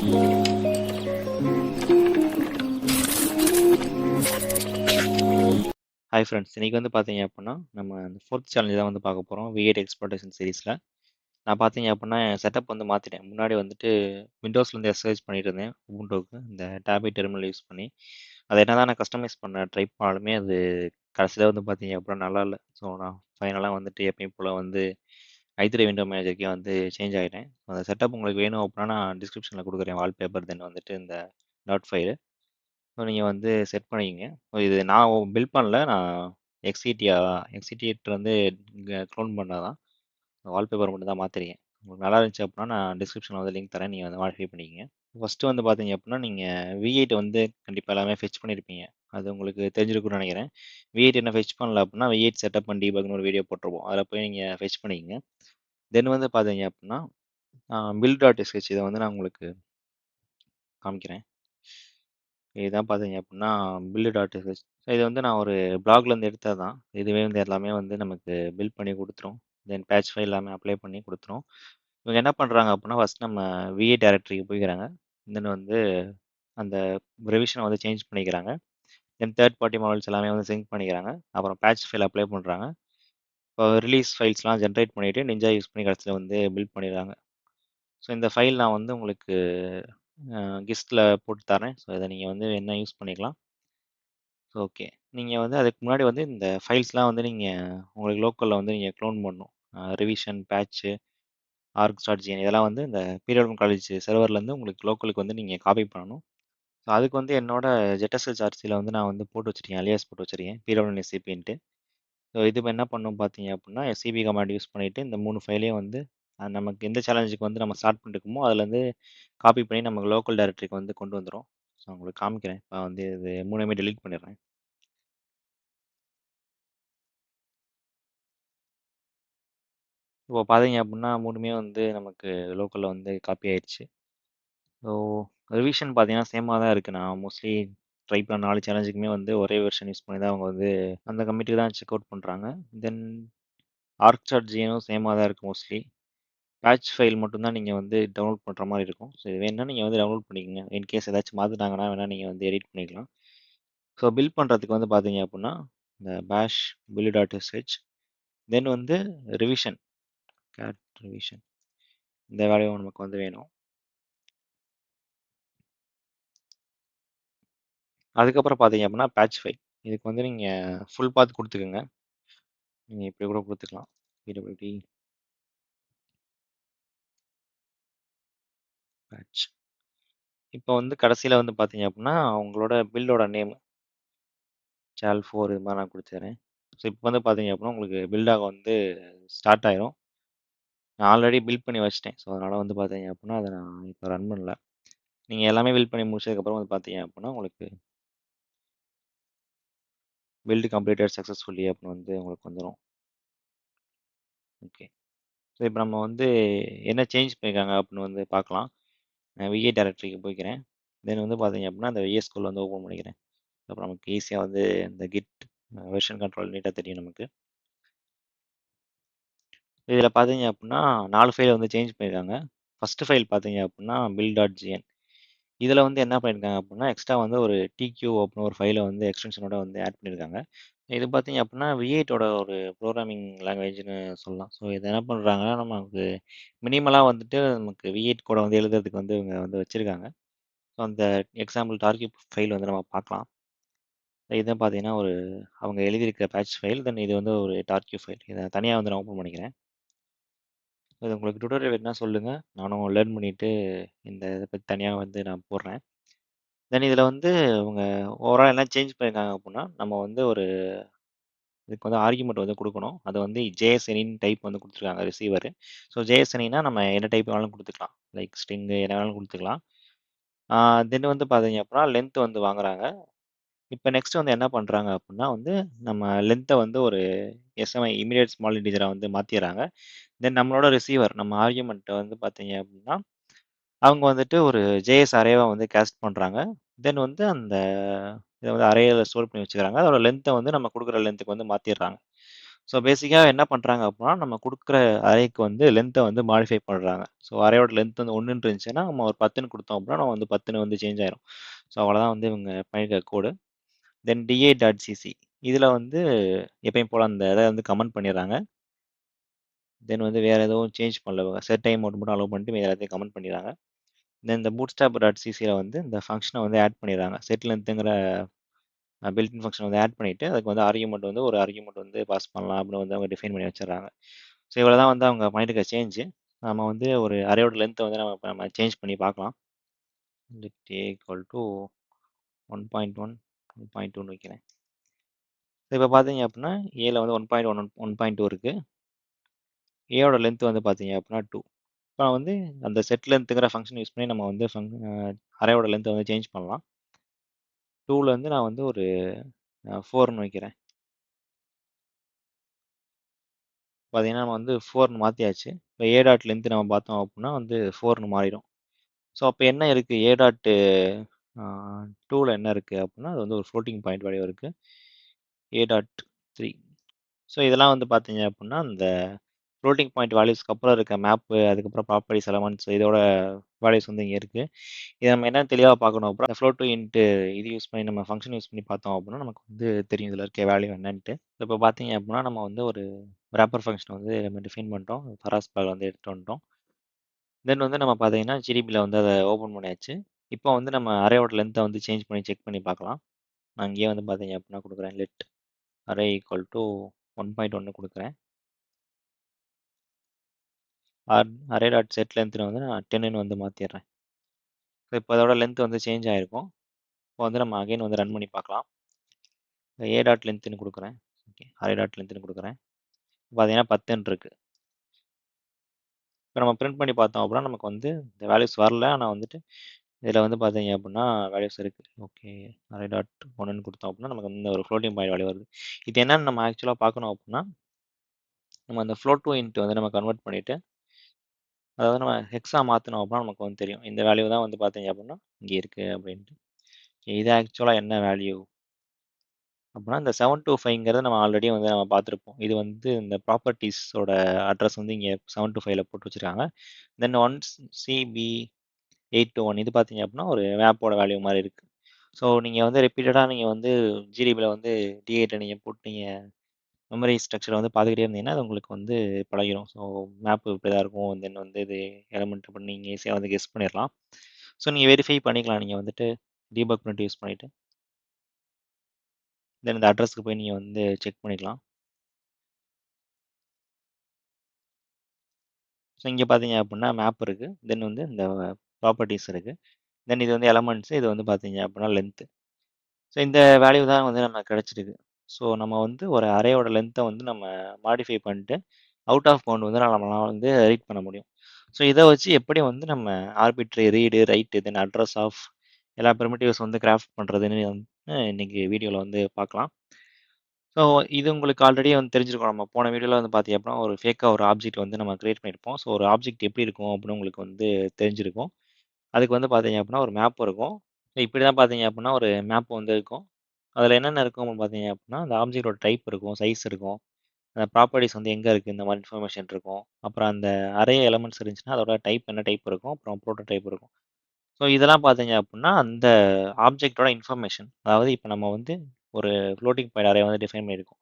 Hi friends, இன்னைக்கு வந்து பார்த்தீங்க அப்படின்னா நம்ம அந்த ஃபோர்த் சேலஞ்சு தான் வந்து பார்க்க போகிறோம் V8 எக்ஸ்ப்ளோரேஷன் சீரிஸில். நான் பார்த்தீங்க அப்படின்னா என் செட்டப் வந்து மாற்றிட்டேன். முன்னாடி வந்துட்டு விண்டோஸ்லேருந்து எக்ஸசைஸ் பண்ணிட்டு இருந்தேன் உபுண்டுவுக்கு இந்த டேபி டெர்மினல் யூஸ் பண்ணி. அதை என்ன தான் நான் கஸ்டமைஸ் பண்ண ட்ரை பண்ணாலுமே அது கடைசியில் வந்து பார்த்தீங்க அப்படின்னா நல்லா இல்லை. ஸோ நான் ஃபைனலாக வந்துட்டு எப்பயும் போல் வந்து i3 விண்டோ மேனேஜருக்கே வந்து சேஞ்ச் ஆகிட்டேன். அந்த செட்டப் உங்களுக்கு வேணும் அப்படின்னா நான் டிஸ்கிரிப்ஷனில் கொடுக்குறேன் வால்பேப்பர், தென் வந்துட்டு இந்த டாட் ஃபைலு. ஸோ நீங்கள் வந்து செட் பண்ணிக்கிங்க. ஸோ இது நான் பில்ட் பண்ணல, நான் எக்ஸிடிஏட் வந்து இங்கே க்ளோன் பண்ணால் தான் வால்பேப்பர் மட்டும் தான் மாற்றிருக்கேன். உங்களுக்கு நல்லா இருந்துச்சு அப்படின்னா நான் டிஸ்கிரிப்ஷனில் வந்து லிங்க் தரேன், நீங்கள் வந்து மாடிஃபை பண்ணிக்கங்க. ஃபஸ்ட்டு வந்து பார்த்தீங்க அப்படின்னா நீங்கள் V8 வந்து கண்டிப்பாக எல்லாமே ஃபெச் பண்ணியிருப்பீங்க. அது உங்களுக்கு தெரிஞ்சிருக்கும்னு நினைக்கிறேன். V8 என்ன ஃபெச் பண்ணல அப்படின்னா V8 செட்டப் அண்ட் டீபக்னு ஒரு வீடியோ போட்டிருப்போம், அதில் போய் நீங்கள் ஃபெச் பண்ணிக்கங்க. தென் வந்து பார்த்தீங்க அப்படின்னா build.sh இதை வந்து நான் உங்களுக்கு காமிக்கிறேன். இதுதான் பார்த்தீங்க அப்படின்னா build.sh. இது வந்து நான் ஒரு பிளாக்லேருந்து எடுத்தது தான். இதுவே வந்து எல்லாமே வந்து நமக்கு பில்ட் பண்ணி கொடுத்துரும். தென் பேட்ச் ஃபைல் எல்லாமே அப்ளை பண்ணி கொடுத்துரும். இவங்க என்ன பண்ணுறாங்க அப்படின்னா ஃபஸ்ட் நம்ம V8 டைரக்டரிக்கு போய்க்கிறாங்க. தென் வந்து அந்த ரிவிஷனை வந்து சேஞ்ச் பண்ணிக்கிறாங்க. தென் தேர்ட் பார்ட்டி மாடல்ஸ் எல்லாமே வந்து சிங்க் பண்ணிக்கிறாங்க. அப்புறம் பேட்ச் ஃபைல் அப்ளை பண்ணுறாங்க. இப்போ ரிலீஸ் ஃபைல்ஸ்லாம் ஜென்ரேட் பண்ணிவிட்டு நிஞ்சா யூஸ் பண்ணி கடைசியில் வந்து பில்ட் பண்ணிடுறாங்க. ஸோ இந்த ஃபைல் நான் வந்து உங்களுக்கு கிஸ்ட்டில் போட்டு தரேன். ஸோ இதை நீங்கள் வந்து என்ன யூஸ் பண்ணிக்கலாம். ஓகே. நீங்க வந்து அதுக்கு முன்னாடி வந்து இந்த ஃபைல்ஸ்லாம் வந்து நீங்க உங்களுக்கு லோக்கல்ல வந்து நீங்க க்ளோன் பண்ணணும். ரிவிஷன், பேட்ச்சு, ஆர்க்.gn இதெல்லாம் வந்து இந்த பீரியட் காலேஜ் சர்வர்லேருந்து உங்களுக்கு லோக்கலுக்கு வந்து நீங்க காப்பி பண்ணணும். ஸோ அதுக்கு வந்து என்னோட ZSHRCல வந்து நான் வந்து போட்டு வச்சிருக்கேன். அலியாஸ் போட்டு வச்சிருக்கேன். pwd.scpன்ட்டு. ஸோ இது என்ன பண்ணும் பார்த்தீங்க அப்படின்னா, எஸ்சிபி கமாண்ட் யூஸ் பண்ணிட்டு இந்த 3 ஃபைலையும் வந்து நமக்கு எந்த சேலஞ்சுக்கு வந்து நம்ம ஸ்டார்ட் பண்ணிருக்கோமோ அதுலேருந்து காப்பி பண்ணி நமக்கு லோக்கல் டைரக்டரிக்கு வந்து கொண்டு வந்துரும். ஸோ உங்களுக்கு காமிக்கிறேன். இப்போ வந்து இது 3யுமே டெலீட் பண்ணிடுறேன். இப்போ பார்த்தீங்க அப்படின்னா 3மே வந்து நமக்கு லோக்கல்ல வந்து காப்பி ஆயிடுச்சு. ஸோ ரிவிஷன் பார்த்தீங்கன்னா சேமாக தான் இருக்குது. நான் மோஸ்ட்லி ட்ரை பண்ண 4 சேலஞ்சுக்குமே வந்து ஒரே வெர்ஷன் யூஸ் பண்ணி தான் அவங்க வந்து அந்த கமிட்டி தான் செக் அவுட் பண்ணுறாங்க. தென் ஆர்க்.gnம் சேமாக தான் இருக்குது மோஸ்ட்லி. பேட்ச் ஃபைல் மட்டும் தான் நீங்கள் வந்து டவுன்லோட் பண்ணுற மாதிரி இருக்கும். ஸோ இது வேணுன்னா நீங்கள் வந்து டவுன்லோட் பண்ணிக்கோங்க. இன்கேஸ் ஏதாச்சும் மாற்றிட்டாங்கன்னா வேணால் நீங்கள் வந்து எடிட் பண்ணிக்கலாம். ஸோ பில்ட் பண்ணுறதுக்கு வந்து பார்த்தீங்க அப்படின்னா இந்த பேஷ் build.sh தென் வந்து ரிவிஷன் கேட் ரிவிஷன் இந்த வேலையும் நமக்கு வந்து வேணும். அதுக்கப்புறம் பார்த்தீங்க அப்படின்னா பேட்ச் ஃபைல். இதுக்கு வந்து நீங்கள் ஃபுல் பாத் கொடுத்துக்கோங்க. நீங்கள் இப்படி கூட கொடுத்துக்கலாம். PWD patch. இப்போ வந்து கடைசியில் வந்து பார்த்தீங்க அப்படின்னா உங்களோட பில்டோட நேம் CHAL4 இது மாதிரி நான் கொடுத்துறேன். ஸோ இப்போ வந்து பார்த்தீங்க அப்படின்னா உங்களுக்கு பில்டாக வந்து ஸ்டார்ட் ஆயிரும். நான் ஆல்ரெடி பில்ட் பண்ணி வச்சிட்டேன். ஸோ அதனால் வந்து பார்த்தீங்க அப்படின்னா அதை நான் இப்போ ரன் பண்ணல. நீங்கள் எல்லாமே பில்ட் பண்ணி முடிச்சதுக்கப்புறம் வந்து பார்த்தீங்க அப்படின்னா உங்களுக்கு பில்டு கம்ப்ளீட்டட் சக்ஸஸ்ஃபுல்லி அப்படின்னு வந்து உங்களுக்கு வந்துடும். ஓகே. ஸோ இப்போ நம்ம வந்து என்ன சேஞ்ச் பண்ணியிருக்காங்க அப்படின்னு வந்து பார்க்கலாம். நான் V8 டைரக்டரிக்கு போய்க்கிறேன். தென் வந்து பார்த்தீங்க அப்படின்னா அந்த VS Code வந்து ஓப்பன் பண்ணிக்கிறேன். அப்புறம் நமக்கு ஈஸியாக வந்து இந்த கிட் வெர்ஷன் கண்ட்ரோல் நீட்டாக தெரியும் நமக்கு. இதில் பார்த்தீங்க அப்படின்னா 4 ஃபைல் வந்து சேஞ்ச் பண்ணியிருக்காங்க. ஃபஸ்ட்டு ஃபைல் பார்த்தீங்க அப்படின்னா build.gn. இதில் வந்து என்ன பண்ணியிருக்காங்க அப்படின்னா எக்ஸ்ட்ரா வந்து ஒரு TQ அப்படின்னு ஒரு ஃபைலை வந்து எக்ஸ்டென்ஷனோட வந்து ஆட் பண்ணியிருக்காங்க. இது பார்த்தீங்க அப்படின்னா V8ஓட ஒரு ப்ரோக்ராமிங் லாங்குவேஜ்னு சொல்லலாம். ஸோ இது என்ன பண்ணுறாங்கன்னா நமக்கு மினிமலாக வந்துட்டு நமக்கு V8 கூட வந்து எழுதுறதுக்கு வந்து இவங்க வந்து வச்சுருக்காங்க. ஸோ அந்த எக்ஸாம்பிள் டார்கெட் ஃபைல் வந்து நம்ம பார்க்கலாம். இதுதான் பார்த்தீங்கன்னா ஒரு அவங்க எழுதியிருக்க பேட்ச் ஃபைல். தென் இது வந்து ஒரு டார்க்யூ ஃபைல். இதை தனியாக வந்து நான் ஓப்பன் பண்ணிக்கிறேன். இது உங்களுக்கு டுட்டோரியல் வேணும்னா சொல்லுங்கள், நானும் லேர்ன் பண்ணிவிட்டு இந்த இதை பற்றி தனியாக வந்து நான் போடுறேன். தென் இதில் வந்து அவங்க ஓவரால் என்ன சேஞ்ச் பண்ணியிருக்காங்க அப்படின்னா நம்ம வந்து ஒரு இதுக்கு வந்து ஆர்குமெண்ட் வந்து கொடுக்கணும். அது வந்து JSNIன்னு டைப் வந்து கொடுத்துருக்காங்க ரிசீவர். ஸோ JSNIனா நம்ம என்ன டைப் வேணாலும் கொடுத்துக்கலாம். லைக் ஸ்ட்ரிங்கு என்ன வேணாலும் கொடுத்துக்கலாம். தென் வந்து பார்த்தீங்க அப்படின்னா லென்த் வந்து வாங்குறாங்க. இப்போ நெக்ஸ்ட் வந்து என்ன பண்ணுறாங்க அப்படின்னா வந்து நம்ம லென்த்தை வந்து ஒரு SMI இமிடியேட் ஸ்மால் இன்டிஜரா வந்து மாற்றிடுறாங்க. தென் நம்மளோட ரிசீவர் நம்ம ஆர்குமெண்ட்டை வந்து பார்த்தீங்க அப்படின்னா அவங்க வந்துட்டு ஒரு JS அரேவா வந்து கேஸ்ட் பண்ணுறாங்க. தென் வந்து அந்த இதை வந்து அரேயில் ஸ்டோர் பண்ணி வச்சுக்கிறாங்க. அதோட லென்த்தை வந்து நம்ம கொடுக்குற லென்த்துக்கு வந்து மாற்றிடுறாங்க. ஸோ பேசிக்காக என்ன பண்ணுறாங்க அப்படின்னா நம்ம கொடுக்குற அரேக்கு வந்து லென்த்தை வந்து மாடிஃபை பண்ணுறாங்க. ஸோ அரேயோட லென்த் வந்து 1 இருந்துச்சுன்னா நம்ம ஒரு 10 கொடுத்தோம் அப்படின்னா நம்ம வந்து 10 வந்து சேஞ்ச் ஆயிரும். ஸோ அவ்வளோதான் வந்து இவங்க பண்ணியிருக்க கோடு. தென் da.cc இதில் வந்து எப்பயும் போல் அந்த இதை வந்து கமெண்ட் பண்ணிடுறாங்க. தென் வந்து வேறு எதுவும் சேஞ்ச் பண்ணல, செட் டைம் மோட் மட்டும் அலோவ் பண்ணிட்டு மீதி எல்லாத்தையும் கமெண்ட் பண்ணிடுறாங்க. தென் இந்த bootstrap.ccல வந்து இந்த ஃபங்க்ஷனை வந்து ஆட் பண்ணிடுறாங்க. செட் லென்த்துங்கிற பில்டின் ஃபங்க்ஷன் வந்து ஆட் பண்ணிவிட்டு அதுக்கு வந்து ஆர்கியூமெண்ட் வந்து ஒரு ஆர்கியூமெண்ட் வந்து பாஸ் பண்ணலாம் அப்படின்னு வந்து அவங்க டிஃபைன் பண்ணி வச்சிடறாங்க. ஸோ இவ்வளோ தான் வந்து அவங்க பண்ணியிருக்க சேஞ்சு. நம்ம வந்து ஒரு அரேயோட லென்த்தை வந்து நம்ம சேஞ்ச் பண்ணி பார்க்கலாம். லெட் a ஈக்குவல் டு 1.1 1.2ன்னு வைக்கிறேன். இப்போ பார்த்தீங்க அப்படின்னா ஏல வந்து 1.1 1.2 இருக்குது. ஏயோட லென்த் வந்து பார்த்தீங்க அப்படின்னா 2. இப்போ வந்து அந்த செட் லென்த்துங்கிற ஃபங்க்ஷன் யூஸ் பண்ணி நம்ம வந்து அரேயோட லென்த்தை வந்து சேஞ்ச் பண்ணலாம். 2ல வந்து நான் வந்து ஒரு 4ன்னு வைக்கிறேன். பார்த்தீங்கன்னா நம்ம வந்து 4ன்னு மாற்றியாச்சு. இப்போ ஏ டாட் லென்த் நம்ம பார்த்தோம் அப்படின்னா வந்து 4ன்னு மாறிடும். ஸோ அப்போ என்ன இருக்குது ஏ டாட் 2ல என்ன இருக்குது அப்படின்னா அது வந்து ஒரு ஃப்ளோட்டிங் பாயிண்ட் வேல்யூ இருக்குது. A dot 3. ஸோ இதெல்லாம் வந்து பார்த்தீங்க அப்படின்னா இந்த ஃப்ளோட்டிங் பாயிண்ட் வேல்யூஸ்க்கு அப்புறம் இருக்க மேப்பு, அதுக்கப்புறம் ப்ராப்பர்ட்டிஸ் எலமெண்ட்ஸ் இதோட வேல்யூஸ் வந்து இங்கே இருக்குது. இதை நம்ம என்ன தெளிவாக பார்க்கணும் அப்படின்னா ஃப்ளோட் டு இன்ட்டு இது யூஸ் பண்ணி நம்ம ஃபங்க்ஷன் யூஸ் பண்ணி பார்த்தோம் அப்படின்னா நமக்கு வந்து தெரியும் இதில் இருக்க வேல்யூ என்னன்ட்டு. இப்போ பார்த்தீங்க அப்படின்னா நம்ம வந்து ஒரு ரேப்பர் ஃபங்க்ஷன் வந்து நம்ம டிஃபைன் பண்ணிட்டோம். ஃபராஸ் பால் வந்து எடுத்துகிட்டு வந்துட்டோம். தென் வந்து நம்ம பார்த்தீங்கன்னா ஜிடிபியில் வந்து அதை ஓப்பன் பண்ணியாச்சு. இப்போ வந்து நம்ம அரேயோட லென்த்தை வந்து சேஞ்ச் பண்ணி செக் பண்ணி பார்க்கலாம். நான் இங்கேயே வந்து பார்த்தீங்க அப்படின்னா கொடுக்குறேன் லெட் அரே ஈக்குவல் டு 1.1 கொடுக்குறேன். அரே டாட் செட் லென்த்னு வந்து நான் 10ன்னு வந்து மாற்றிடுறேன். ஸோ இப்போ அதோட லென்த் வந்து சேஞ்ச் ஆகிருக்கும். இப்போ வந்து நம்ம அகைன் வந்து ரன் பண்ணி பார்க்கலாம். ஏ டாட் லென்த்னு கொடுக்குறேன். ஓகே, அரே டாட் லென்த்னு கொடுக்குறேன். பார்த்தீங்கன்னா 10ன்னு இருக்குது. இப்போ நம்ம பிரிண்ட் பண்ணி பார்த்தோம் அப்படின்னா நமக்கு வந்து இந்த வேல்யூஸ் வரல. ஆனால் வந்துட்டு இதில் வந்து பார்த்தீங்க அப்படின்னா வேல்யூஸ் இருக்குது. ஓகே, அரே டாட் 1ன்னு கொடுத்தோம் அப்படின்னா நமக்கு வந்து ஒரு ஃப்ளோட்டிங் பாயிண்ட் வேல்யூ வருது. இது என்னன்னு நம்ம ஆக்சுவலாக பார்க்கணும் அப்படின்னா நம்ம அந்த ஃப்ளோட் டு இன்ட் வந்து நம்ம கன்வெர்ட் பண்ணிவிட்டு அதாவது நம்ம ஹெக்ஸா மாற்றினோம் அப்படின்னா நமக்கு வந்து தெரியும் இந்த வேல்யூ தான் வந்து பார்த்தீங்க அப்படின்னா இங்கே இருக்குது அப்படின்ட்டு. இது ஆக்சுவலாக என்ன வேல்யூ அப்படின்னா இந்த 725ங்கிறத நம்ம ஆல்ரெடி வந்து நம்ம பார்த்துருப்போம். இது வந்து இந்த ப்ராப்பர்ட்டிஸோட அட்ரஸ் வந்து இங்கே 725ல போட்டு வச்சுருக்காங்க. தென் 1CB821 இது பார்த்தீங்க அப்படின்னா ஒரு மேப்போட வேல்யூ மாதிரி இருக்குது. ஸோ நீங்கள் வந்து ரிப்பீட்டடாக நீங்கள் வந்து ஜிடிபியில் வந்து D8 நீங்கள் போட்டு நீங்கள் மெமரி ஸ்ட்ரக்சரை வந்து பார்த்துக்கிட்டே இருந்தீங்கன்னா அது உங்களுக்கு வந்து பழகிடும். ஸோ மேப் இப்படி தான் இருக்கும். தென் வந்து இது எலமெண்ட் அப்படி நீங்கள் ஈஸியாக வந்து கெஸ் பண்ணிடலாம். ஸோ நீங்கள் வெரிஃபை பண்ணிக்கலாம். நீங்கள் வந்துட்டு டீபக் பண்ணிட்டு யூஸ் பண்ணிவிட்டு தென் இந்த அட்ரஸ்க்கு போய் நீங்கள் வந்து செக் பண்ணிக்கலாம். ஸோ இங்கே பார்த்தீங்க அப்படின்னா மேப் இருக்குது. தென் வந்து இந்த ப்ராப்பர்ட்டிஸ் இருக்குது. தென் இது வந்து எலமெண்ட்ஸு, இது வந்து பார்த்தீங்க அப்படின்னா லென்த்து. ஸோ இந்த வேல்யூ தான் வந்து நமக்கு கிடச்சிருக்கு. ஸோ நம்ம வந்து ஒரு அரேயோட லென்த்தை வந்து நம்ம மாடிஃபை பண்ணிட்டு அவுட் ஆஃப் பவுண்ட் வந்து நம்மளால் வந்து ரீட் பண்ண முடியும். ஸோ இதை வச்சு எப்படி வந்து நம்ம arbitrary read, write, then address of எல்லா ப்ரிமிட்டிவ்ஸ் வந்து கிராஃப்ட் பண்ணுறதுன்னு வந்து இன்னைக்கு வீடியோவில் வந்து பார்க்கலாம். ஸோ இது உங்களுக்கு ஆல்ரெடி வந்து தெரிஞ்சிருக்கும். நம்ம போன வீடியோவில் வந்து பார்த்தீங்க அப்படின்னா ஒரு ஃபேக்காக ஒரு ஆப்ஜெக்ட் வந்து நம்ம கிரியேட் பண்ணியிருப்போம். ஸோ ஒரு ஆப்ஜெக்ட் எப்படி இருக்கும் அப்படின்னு உங்களுக்கு வந்து தெரிஞ்சிருக்கும். அதுக்கு வந்து பார்த்தீங்க அப்படின்னா ஒரு மேப் இருக்கும். இப்படி தான் பார்த்தீங்க அப்படின்னா ஒரு மேப் வந்து இருக்கும். அதில் என்னென்ன இருக்கும் அப்படின்னு பார்த்தீங்க அப்படின்னா அந்த ஆப்ஜெக்டோட டைப் இருக்கும், சைஸ் இருக்கும், அந்த ப்ராப்பர்ட்டிஸ் வந்து எங்கே இருக்குது இந்த மாதிரி இன்ஃபர்மேஷன் இருக்கும். அப்புறம் அந்த அரே எலமெண்ட்ஸ் இருந்துச்சுன்னா அதோட டைப் என்ன டைப் இருக்கும், அப்புறம் ப்ரோட்டோ டைப் இருக்கும். ஸோ இதெல்லாம் பார்த்தீங்க அப்படின்னா அந்த ஆப்ஜெக்டோட இன்ஃபர்மேஷன். அதாவது இப்போ நம்ம வந்து ஒரு ஃப்ளோட்டிங் பாயிண்ட் அரே வந்து டிஃபைன் பண்ணியிருக்கோம்.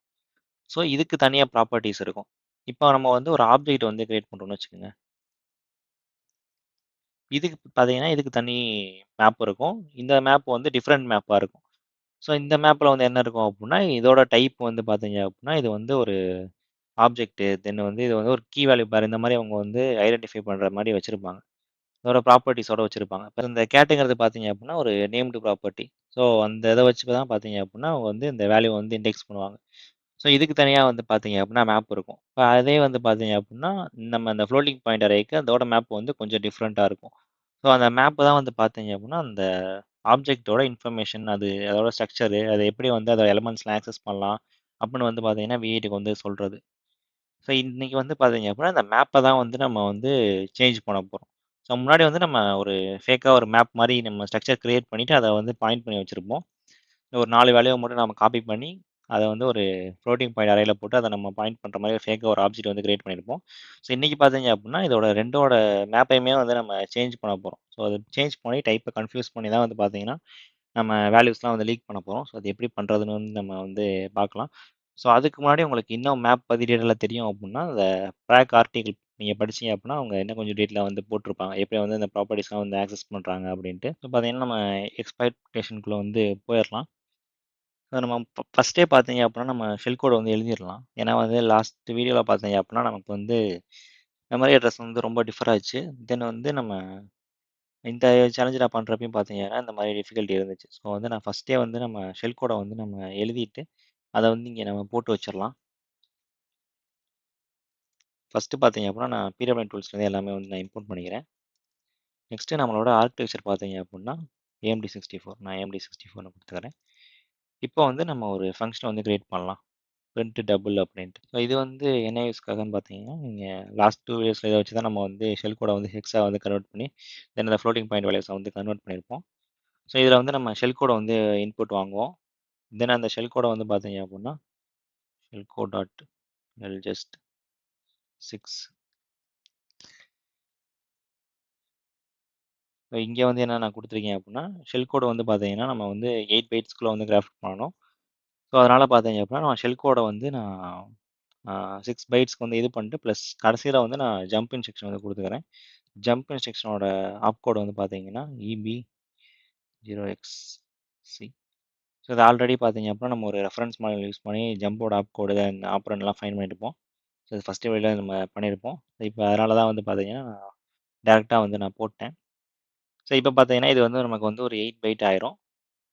ஸோ இதுக்கு தனியாக ப்ராப்பர்ட்டிஸ் இருக்கும். இப்போ நம்ம வந்து ஒரு ஆப்ஜெக்ட் வந்து கிரியேட் பண்ணுறோம்னு வச்சுக்கோங்க. இதுக்கு பார்த்தீங்கன்னா இதுக்கு தனி மேப் இருக்கும். இந்த மேப் வந்து டிஃப்ரெண்ட் மேப்பாக இருக்கும். ஸோ இந்த மேப்பில் வந்து என்ன இருக்கும் அப்படின்னா இதோட டைப் வந்து பார்த்தீங்க அப்படின்னா இது வந்து ஒரு ஆப்ஜெக்ட், தென் வந்து இது வந்து ஒரு கீ வேல்யூ பேர் இந்த மாதிரி அவங்க வந்து ஐடென்டிஃபை பண்ணுற மாதிரி வச்சுருப்பாங்க. அதோட ப்ராப்பர்ட்டிஸோட வச்சுருப்பாங்க. இப்போ இந்த கேட்டுங்கிறது பார்த்தீங்க அப்படின்னா ஒரு நேம்டு ப்ராப்பர்ட்டி. ஸோ அந்த இதை வச்சு தான் பார்த்தீங்க அப்படின்னா அவங்க வந்து இந்த வேல்யூ வந்து இண்டெக்ஸ் பண்ணுவாங்க. ஸோ இதுக்கு தனியாக வந்து பார்த்தீங்க அப்படின்னா மேப் இருக்கும். இப்போ அதே வந்து பார்த்தீங்க அப்படின்னா நம்ம அந்த ஃப்ளோட்டிங் பாயிண்ட் அரேக்கு அதோட மேப் வந்து கொஞ்சம் டிஃப்ரெண்ட்டாக இருக்கும். ஸோ அந்த மேப்பு தான் வந்து பார்த்தீங்க அப்படின்னா அந்த ஆப்ஜெக்ட்டோட இன்ஃபர்மேஷன், அது அதோட ஸ்ட்ரக்சரு, அதை எப்படி வந்து அதோட எலமெண்ட்ஸ்லாம் ஆக்சஸ் பண்ணலாம் அப்படின்னு வந்து பார்த்தீங்கன்னா V8க்கு வந்து சொல்கிறது. ஸோ இன்னைக்கு வந்து பார்த்தீங்க அப்படின்னா இந்த மேப்பை தான் வந்து நம்ம வந்து சேஞ்ச் பண்ண போகிறோம். ஸோ முன்னாடி வந்து நம்ம ஒரு ஃபேக்காக ஒரு மேப் மாதிரி நம்ம ஸ்ட்ரக்சர் கிரியேட் பண்ணிவிட்டு அதை வந்து பாயிண்ட் பண்ணி வச்சுருப்போம். ஒரு 4 வேல்யூவை மட்டும் நம்ம காப்பி பண்ணி அதை வந்து ஒரு ஃப்ளோட்டிங் பாயிண்ட் அரேல போட்டு அதை நம்ம பாயிண்ட் பண்ணுற மாதிரி ஃபேக்காக ஒரு ஆப்ஜெக்ட் வந்து கிரியேட் பண்ணியிருப்போம். ஸோ இன்றைக்கி பார்த்தீங்க அப்படின்னா இதோட ரெண்டோட மேப்பையுமே வந்து நம்ம சேஞ்ச் பண்ண போகிறோம். ஸோ அது சேஞ்ச் பண்ணி டைப்பை கன்ஃபியூஸ் பண்ணி தான் வந்து பார்த்தீங்கன்னா நம்ம வேல்யூஸ்லாம் வந்து லீக் பண்ண போகிறோம். ஸோ அது எப்படி பண்ணுறதுன்னு வந்து நம்ம வந்து பார்க்கலாம். ஸோ அதுக்கு முன்னாடி உங்களுக்கு இன்னும் மேப் பற்றி டீட்டெயிலாக தெரியும் அப்படின்னா அந்த ப்ராக் ஆர்டிகல் நீங்கள் படிச்சீங்க அப்படின்னா அவங்க இன்னும் கொஞ்சம் டீட்டெயிலாக வந்து போட்டிருப்பாங்க. எப்படி வந்து இந்த ப்ராப்பர்ட்டிஸ்லாம் வந்து ஆக்சஸ் பண்ணுறாங்க அப்படின்ட்டு. ஸோ பார்த்தீங்கன்னா நம்ம எக்ஸ்பெக்டேஷனுக்குள்ளே வந்து போயிடலாம். ஸோ நம்ம ஃபஸ்ட்டே பார்த்தீங்க அப்படின்னா நம்ம ஷெல் கோட வந்து எழுதிடலாம். ஏன்னா வந்து லாஸ்ட் வீடியோவில் பார்த்தீங்க அப்படின்னா நமக்கு வந்து மெமரி அட்ரஸ் வந்து ரொம்ப டிஃபர் ஆச்சு. தென் வந்து நம்ம இந்த சேலஞ்சு நான் பண்ணுறப்பயும் பார்த்தீங்கன்னா, இந்த மாதிரி டிஃபிகல்ட்டி இருந்துச்சு. ஸோ வந்து நான் ஃபஸ்ட்டே வந்து நம்ம ஷெல் கோட வந்து நம்ம எழுதிட்டு, அத வந்து இங்க நம்ம போட்டு வச்சிரலாம். ஃபஸ்ட்டு பார்த்தீங்க அப்படின்னா, நான் பிடபிள்யூஎம் டூல்ஸ்லேருந்து எல்லாமே வந்து நான் இம்போர்ட் பண்ணிக்கிறேன். நெக்ஸ்ட்டு நம்மளோட ஆர்க்கிடெக்சர் பார்த்தீங்க அப்படின்னா, AMD64 நான் AMD64ன்னு குடுத்துக்கிறேன். இப்போ வந்து நம்ம ஒரு ஃபங்ஷன வந்து கிரியேட் பண்ணலாம். பிரிண்ட் டபுள் அப்படின்ட்டு. ஸோ இது வந்து என்ன யூஸ்க்காகன்னு பார்த்தீங்கன்னா, நீங்க லாஸ்ட் 2 இயர்ஸ்ல இத வச்சு தான் நம்ம வந்து ஷெல் கோட வந்து ஹெக்ஸா வந்து கன்வெர்ட் பண்ணி, தென் அந்த ஃப்ளோட்டிங் பாயிண்ட் வேல்யூஸ வந்து கன்வெர்ட் பண்ணியிருப்போம். ஸோ இதில வந்து நம்ம ஷெல் கோட வந்து இன்புட் வாங்குவோம். தென் அந்த ஷெல் கோட வந்து பார்த்தீங்க அப்படின்னா, ஷெல் கோட் டாட் எல்ஜஸ்ட் 6 இங்க வந்து என்ன நான் குடுத்துருக்கேன் அப்படின்னா, ஷெல் கோட வந்து பார்த்தீங்கன்னா, நம்ம வந்து 8 பைட்ஸ்க்குள்ள வந்து கிராஃப்ட் பண்ணணும். ஸோ அதனால பார்த்தீங்க அப்படின்னா, நான் ஷெல் கோட வந்து நான் 6 பைட்ஸ்க்கு வந்து இது பண்ணிட்டு, ப்ளஸ் கடைசியில வந்து நான் ஜம்ப் இன்ஸ்ட்ரக்ஷன் வந்து குடுத்துக்கிறேன். ஜம்ப் இன்ஸ்ட்ரக்ஷனோட ஆப் கோட் வந்து பார்த்தீங்கன்னா, EB0XC. ஸோ இது ஆல்ரெடி பார்த்தீங்க அப்படின்னா, நம்ம ஒரு ரெஃபரன்ஸ் மாடல் யூஸ் பண்ணி ஜம்போட ஆப் கோடு தென் ஆப்பரண்ட்லாம் ஃபைண்ட் பண்ணியிருப்போம். ஸோ இது ஃபஸ்ட்டு வீடியோல நம்ம பண்ணியிருப்போம். இப்போ அதனால தான் வந்து பார்த்தீங்கன்னா, டேரெக்ட்டா வந்து நான் போட்டேன். ஸோ இப்போ பார்த்தீங்கன்னா, இது வந்து நமக்கு வந்து ஒரு 8 பைட் ஆயிரும்.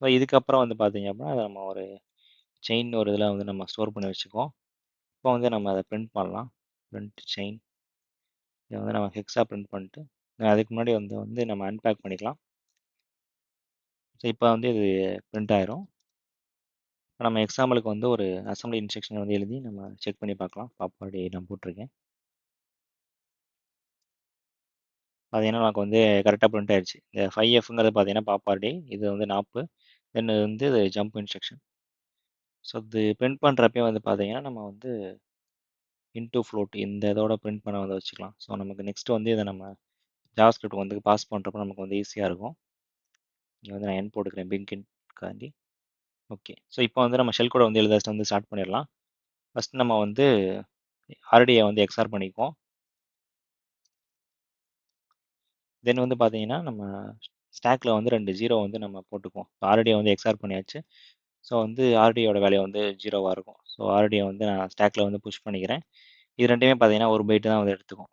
ஸோ இதுக்கப்புறம் வந்து பார்த்தீங்க அப்படின்னா, அத நம்ம ஒரு செயின் ஒரு இதில வந்து நம்ம ஸ்டோர் பண்ணி வச்சுக்குவோம். இப்போ வந்து நம்ம அத பிரிண்ட் பண்ணலாம். பிரிண்ட் செயின் இத வந்து நம்ம ஹெக்ஸா பிரிண்ட் பண்ணிட்டு, அதுக்கு முன்னாடி வந்து வந்து நம்ம அன்பேக் பண்ணிக்கலாம். ஸோ இப்போ வந்து இது பிரிண்ட் ஆயிரும். இப்ப நம்ம எக்ஸாம்பிளுக்கு வந்து ஒரு அசெம்பிளி இன்ஸ்ட்ரக்ஷன் வந்து எழுதி நம்ம செக் பண்ணி பார்க்கலாம். பாப்பாடி நான் போட்டிருக்கேன். பார்த்தீங்கன்னா, நமக்கு வந்து கரெக்ட்டா பிரிண்ட் ஆயிடுச்சு. இந்த 5Fங்கிறது பார்த்தீங்கன்னா, பாப்பாடி இது வந்து நாப்பு. தென் இது வந்து ஜம்ப் இன்ஸ்ட்ரக்ஷன். ஸோ இது பிரிண்ட் பண்ணுறப்பயே வந்து பார்த்தீங்கன்னா, நம்ம வந்து இன்டூ ஃப்ளோட் இந்த இதோட பிரிண்ட் பண்ண வந்து வச்சுக்கலாம். ஸோ நமக்கு நெக்ஸ்ட் வந்து இத நம்ம ஜாவாஸ்கிரிப்ட் வந்து பாஸ் பண்ணுறப்ப நமக்கு வந்து ஈஸியா இருக்கும். இங்க வந்து நான் என் போட்டுக்கிறேன் பிங்கின்காண்டி. ஓகே. ஸோ இப்போ வந்து நம்ம ஷெல் கோட வந்து எழுத வந்து ஸ்டார்ட் பண்ணிடலாம். ஃபர்ஸ்ட் நம்ம வந்து ஆர்டிய வந்து எக்ஸ்ஆர் பண்ணிக்குவோம். தென் வந்து பார்த்தீங்கன்னா, நம்ம ஸ்டாக்ல வந்து 2 0 வந்து நம்ம போட்டுக்குவோம். ஆர்டிய வந்து எக்ஸ்ஆர் பண்ணியாச்சு. ஸோ வந்து ஆர்டியோட வேல்யூ வந்து 0வா இருக்கும். ஸோ ஆர்டிய வந்து நான் ஸ்டாக்ல வந்து புஷ் பண்ணிக்கிறேன். இது 2மே பார்த்தீங்கன்னா, 1 பைட் தான் வந்து எடுத்துக்கும்.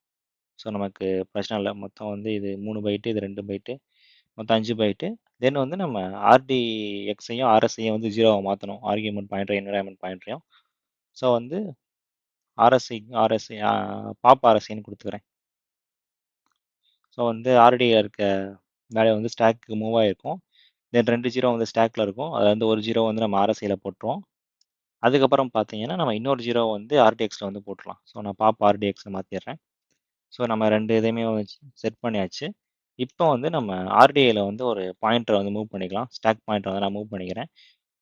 ஸோ நமக்கு பிரச்சனை இல்ல. மொத்தம் வந்து இது 3 பைட்டு, இது 2 பைட்டு. மொத்தம் 5 பைட்டு. தென் வந்து நம்ம ஆர்டிஎக்ஸையும், ஆர்எஸ்ஐயும் வந்து 0வா மாத்தணும். ஆர்கியூமென்ட் பாயிண்டர், என்வைரன்மென்ட் பாயிண்டரையும். ஸோ வந்து ஆர்எஸ்ஐ பாப் ஆர்எஸ்ஐன்னு குடுத்துக்கிறேன். ஸோ வந்து ஆர்டில இருக்க வேல்யூ வந்து ஸ்டாக்குக்கு மூவ் ஆயிருக்கும். தென் 2 0 வந்து ஸ்டாக்ல இருக்கும். அதுல வந்து ஒரு 0 வந்து நம்ம ஆர்எஸ்ஐல போட்டுருவோம். அதுக்கப்புறம் பார்த்தீங்கன்னா, நம்ம இன்னொரு 0 வந்து ஆர்டிஎக்ஸ்ல வந்து போட்டுறலாம். ஸோ நான் பாப் ஆர்டிஎக்ஸ்ல மாத்திடுறேன். ஸோ நம்ம 2 இதையுமே வச்சு செட் பண்ணியாச்சு. இப்போ வந்து நம்ம ஆர்டிஐல வந்து ஒரு பாயிண்டர வந்து மூவ் பண்ணிக்கலாம். ஸ்டாக் பாயிண்டர வந்து நான் மூவ் பண்ணிக்கிறேன்.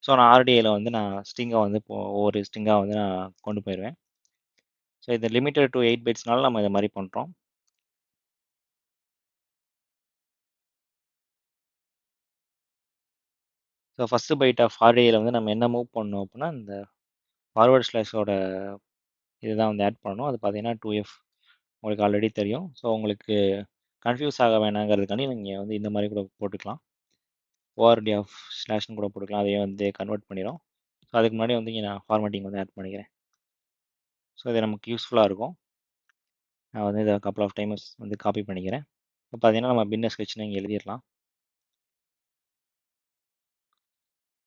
ஸோ நான் ஆர்டிஐல வந்து நான் ஸ்ட்ரிங்கா வந்து ஒவ்வொரு ஸ்ட்ரிங்கா வந்து நான் கொண்டு போயிருவேன். ஸோ இது லிமிட்டட் டூ 8 பைட்ஸ்னால நம்ம இத மாரி பண்றோம். ஸோ ஃபர்ஸ்ட் பைட் ஆஃப் ஆர்டிஐல வந்து நம்ம என்ன மூவ் பண்ணணும் அப்டின்னா, இந்த ஃபார்வர்ட் ஸ்லாஷோட இதுதான் வந்து ஆட் பண்ணணும். அது பார்த்தீங்கன்னா 2F உங்களுக்கு ஆல்ரெடி தெரியும். ஸோ உங்களுக்கு கன்ஃப்யூஸ் ஆக வேணாங்கிறதுக்காண்டி நீங்க வந்து இந்த மாரி கூட போட்டுக்கலாம். ஓஆர்டி ஆஃப் ஸ்லாஷ்ன்னு கூட போட்டுக்கலாம். அதையும் வந்து கன்வெர்ட் பண்ணிரும். ஸோ அதுக்கு முன்னாடி வந்து இங்க நான் ஃபார்மேட்டிங் வந்து ஆட் பண்ணிக்கிறேன். ஸோ இது நமக்கு யூஸ்ஃபுல்லா இருக்கும். நான் வந்து இத கப்புள் ஆஃப் டைம்ஸ் வந்து காப்பி பண்ணிக்கிறேன். இப்போ பார்த்தீங்கன்னா, நம்ம பின்ன ஸ்கெட்ச்ன்னு இங்க எழுதிறலாம்.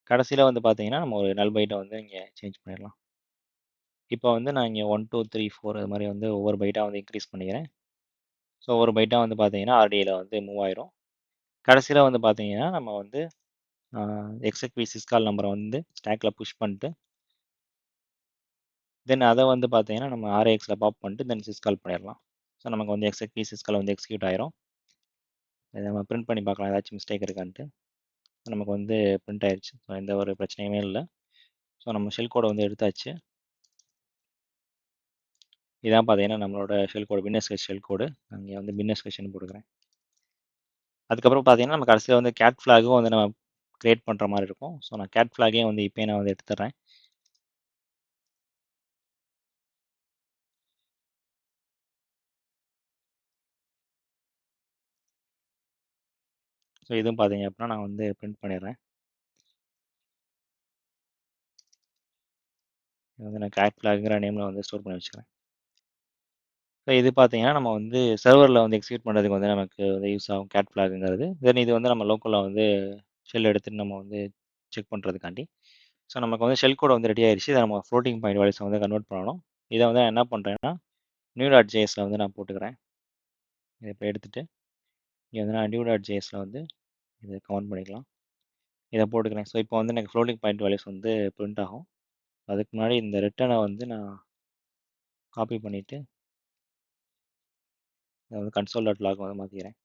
கடைசியில வந்து பார்த்தீங்கன்னா, நம்ம ஒரு நல் பைட்ட வந்து இங்க சேஞ்ச் பண்ணிடலாம். இப்போ வந்து நான் இங்க 1, 2, 3, 4 அது மாரி வந்து ஒவ்வொரு பைட்டா வந்து இன்கிரீஸ் பண்ணிக்கிறேன். ஸோ ஒவ்வொரு பைட்டா வந்து பார்த்தீங்கன்னா, ஆர்டிஏல வந்து மூவ் ஆயிரும். கடைசியில வந்து பார்த்தீங்கன்னா, நம்ம வந்து அ எக்ஸிக் சிஸ்கால் நம்பர வந்து ஸ்டாக்ல புஷ் பண்ணிட்டு, தென் அத வந்து பார்த்தீங்கன்னா, நம்ம ஆர்ஏஎக்ஸ்ல பாப் பண்ணிட்டு, தென் சிஸ்கால் பண்ணிறலாம். ஸோ நமக்கு வந்து எக்ஸிக் சிஸ்கால் வந்து எக்ஸிக்யூட் ஆயிரும். இத நம்ம பிரிண்ட் பண்ணி பார்க்கலாம் ஏதாச்சும் மிஸ்டேக் இருக்கான்ட்டு. நமக்கு வந்து பிரிண்ட் ஆயிருச்சு. ஸோ எந்த ஒரு பிரச்சனையுமே இல்ல. ஸோ நம்ம ஷெல் கோடை வந்து எடுத்தாச்சு. இதான் பார்த்தீங்கன்னா நம்மளோட ஷெல் கோடு பின்னஸ் ஷெல் கோடு. அங்கே வந்து பின்னஸ் ன்னு போட்டுக்கிறேன். அதுக்கப்புறம் பார்த்தீங்கன்னா நம்ம கடைசியில் வந்து கேட் ஃப்ளாகும் வந்து நம்ம கிரியேட் பண்ணுற மாதிரி இருக்கும். ஸோ நான் கேட் ஃப்ளாகையும் வந்து இப்போயே நான் வந்து எடுத்துறேன். ஸோ இதுவும் பார்த்தீங்க அப்படின்னா நான் வந்து பிரிண்ட் பண்ணிடுறேன். இது வந்து நான் கேட் ஃப்ளாகுங்கிற நேமில் வந்து ஸ்டோர் பண்ணி வச்சுக்கிறேன். ஸோ இது பார்த்தீங்கன்னா நம்ம வந்து சர்வரில் வந்து எக்ஸிக்யூட் பண்ணுறதுக்கு வந்து நமக்கு வந்து யூஸ் ஆகும் கேட் ஃப்ளாகுங்கிறது. தென் இது வந்து நம்ம லோக்கலில் வந்து ஷெல் எடுத்துட்டு நம்ம வந்து செக் பண்ணுறதுக்காண்டி. ஸோ நமக்கு வந்து ஷெல் கோட் வந்து ரெடி ஆயிடுச்சு. இதை நம்ம ஃப்ளோட்டிங் பாயிண்ட் வேல்யூஸை வந்து கன்வெர்ட் பண்ணணும். இதை வந்து நான் என்ன பண்ணுறேன்னா நியூ டாட் ஜேஎஸில் வந்து நான் போட்டுக்கிறேன். இதை இப்போ எடுத்துகிட்டு இங்கே வந்து நான் நியூ டாட் ஜேஎஸில் வந்து இதை கவுண்ட் பண்ணிக்கலாம். இதை போட்டுக்கிறேன். ஸோ இப்போ வந்து எனக்கு ஃப்ளோட்டிங் பாயிண்ட் வேல்யூஸ் வந்து பிரிண்ட் ஆகும். அதுக்கு முன்னாடி இந்த ரிட்டனை வந்து நான் காப்பி பண்ணிவிட்டு இதை வந்து கன்சோல் டாட் லாக் வந்து மாற்றிக்கிறேன்.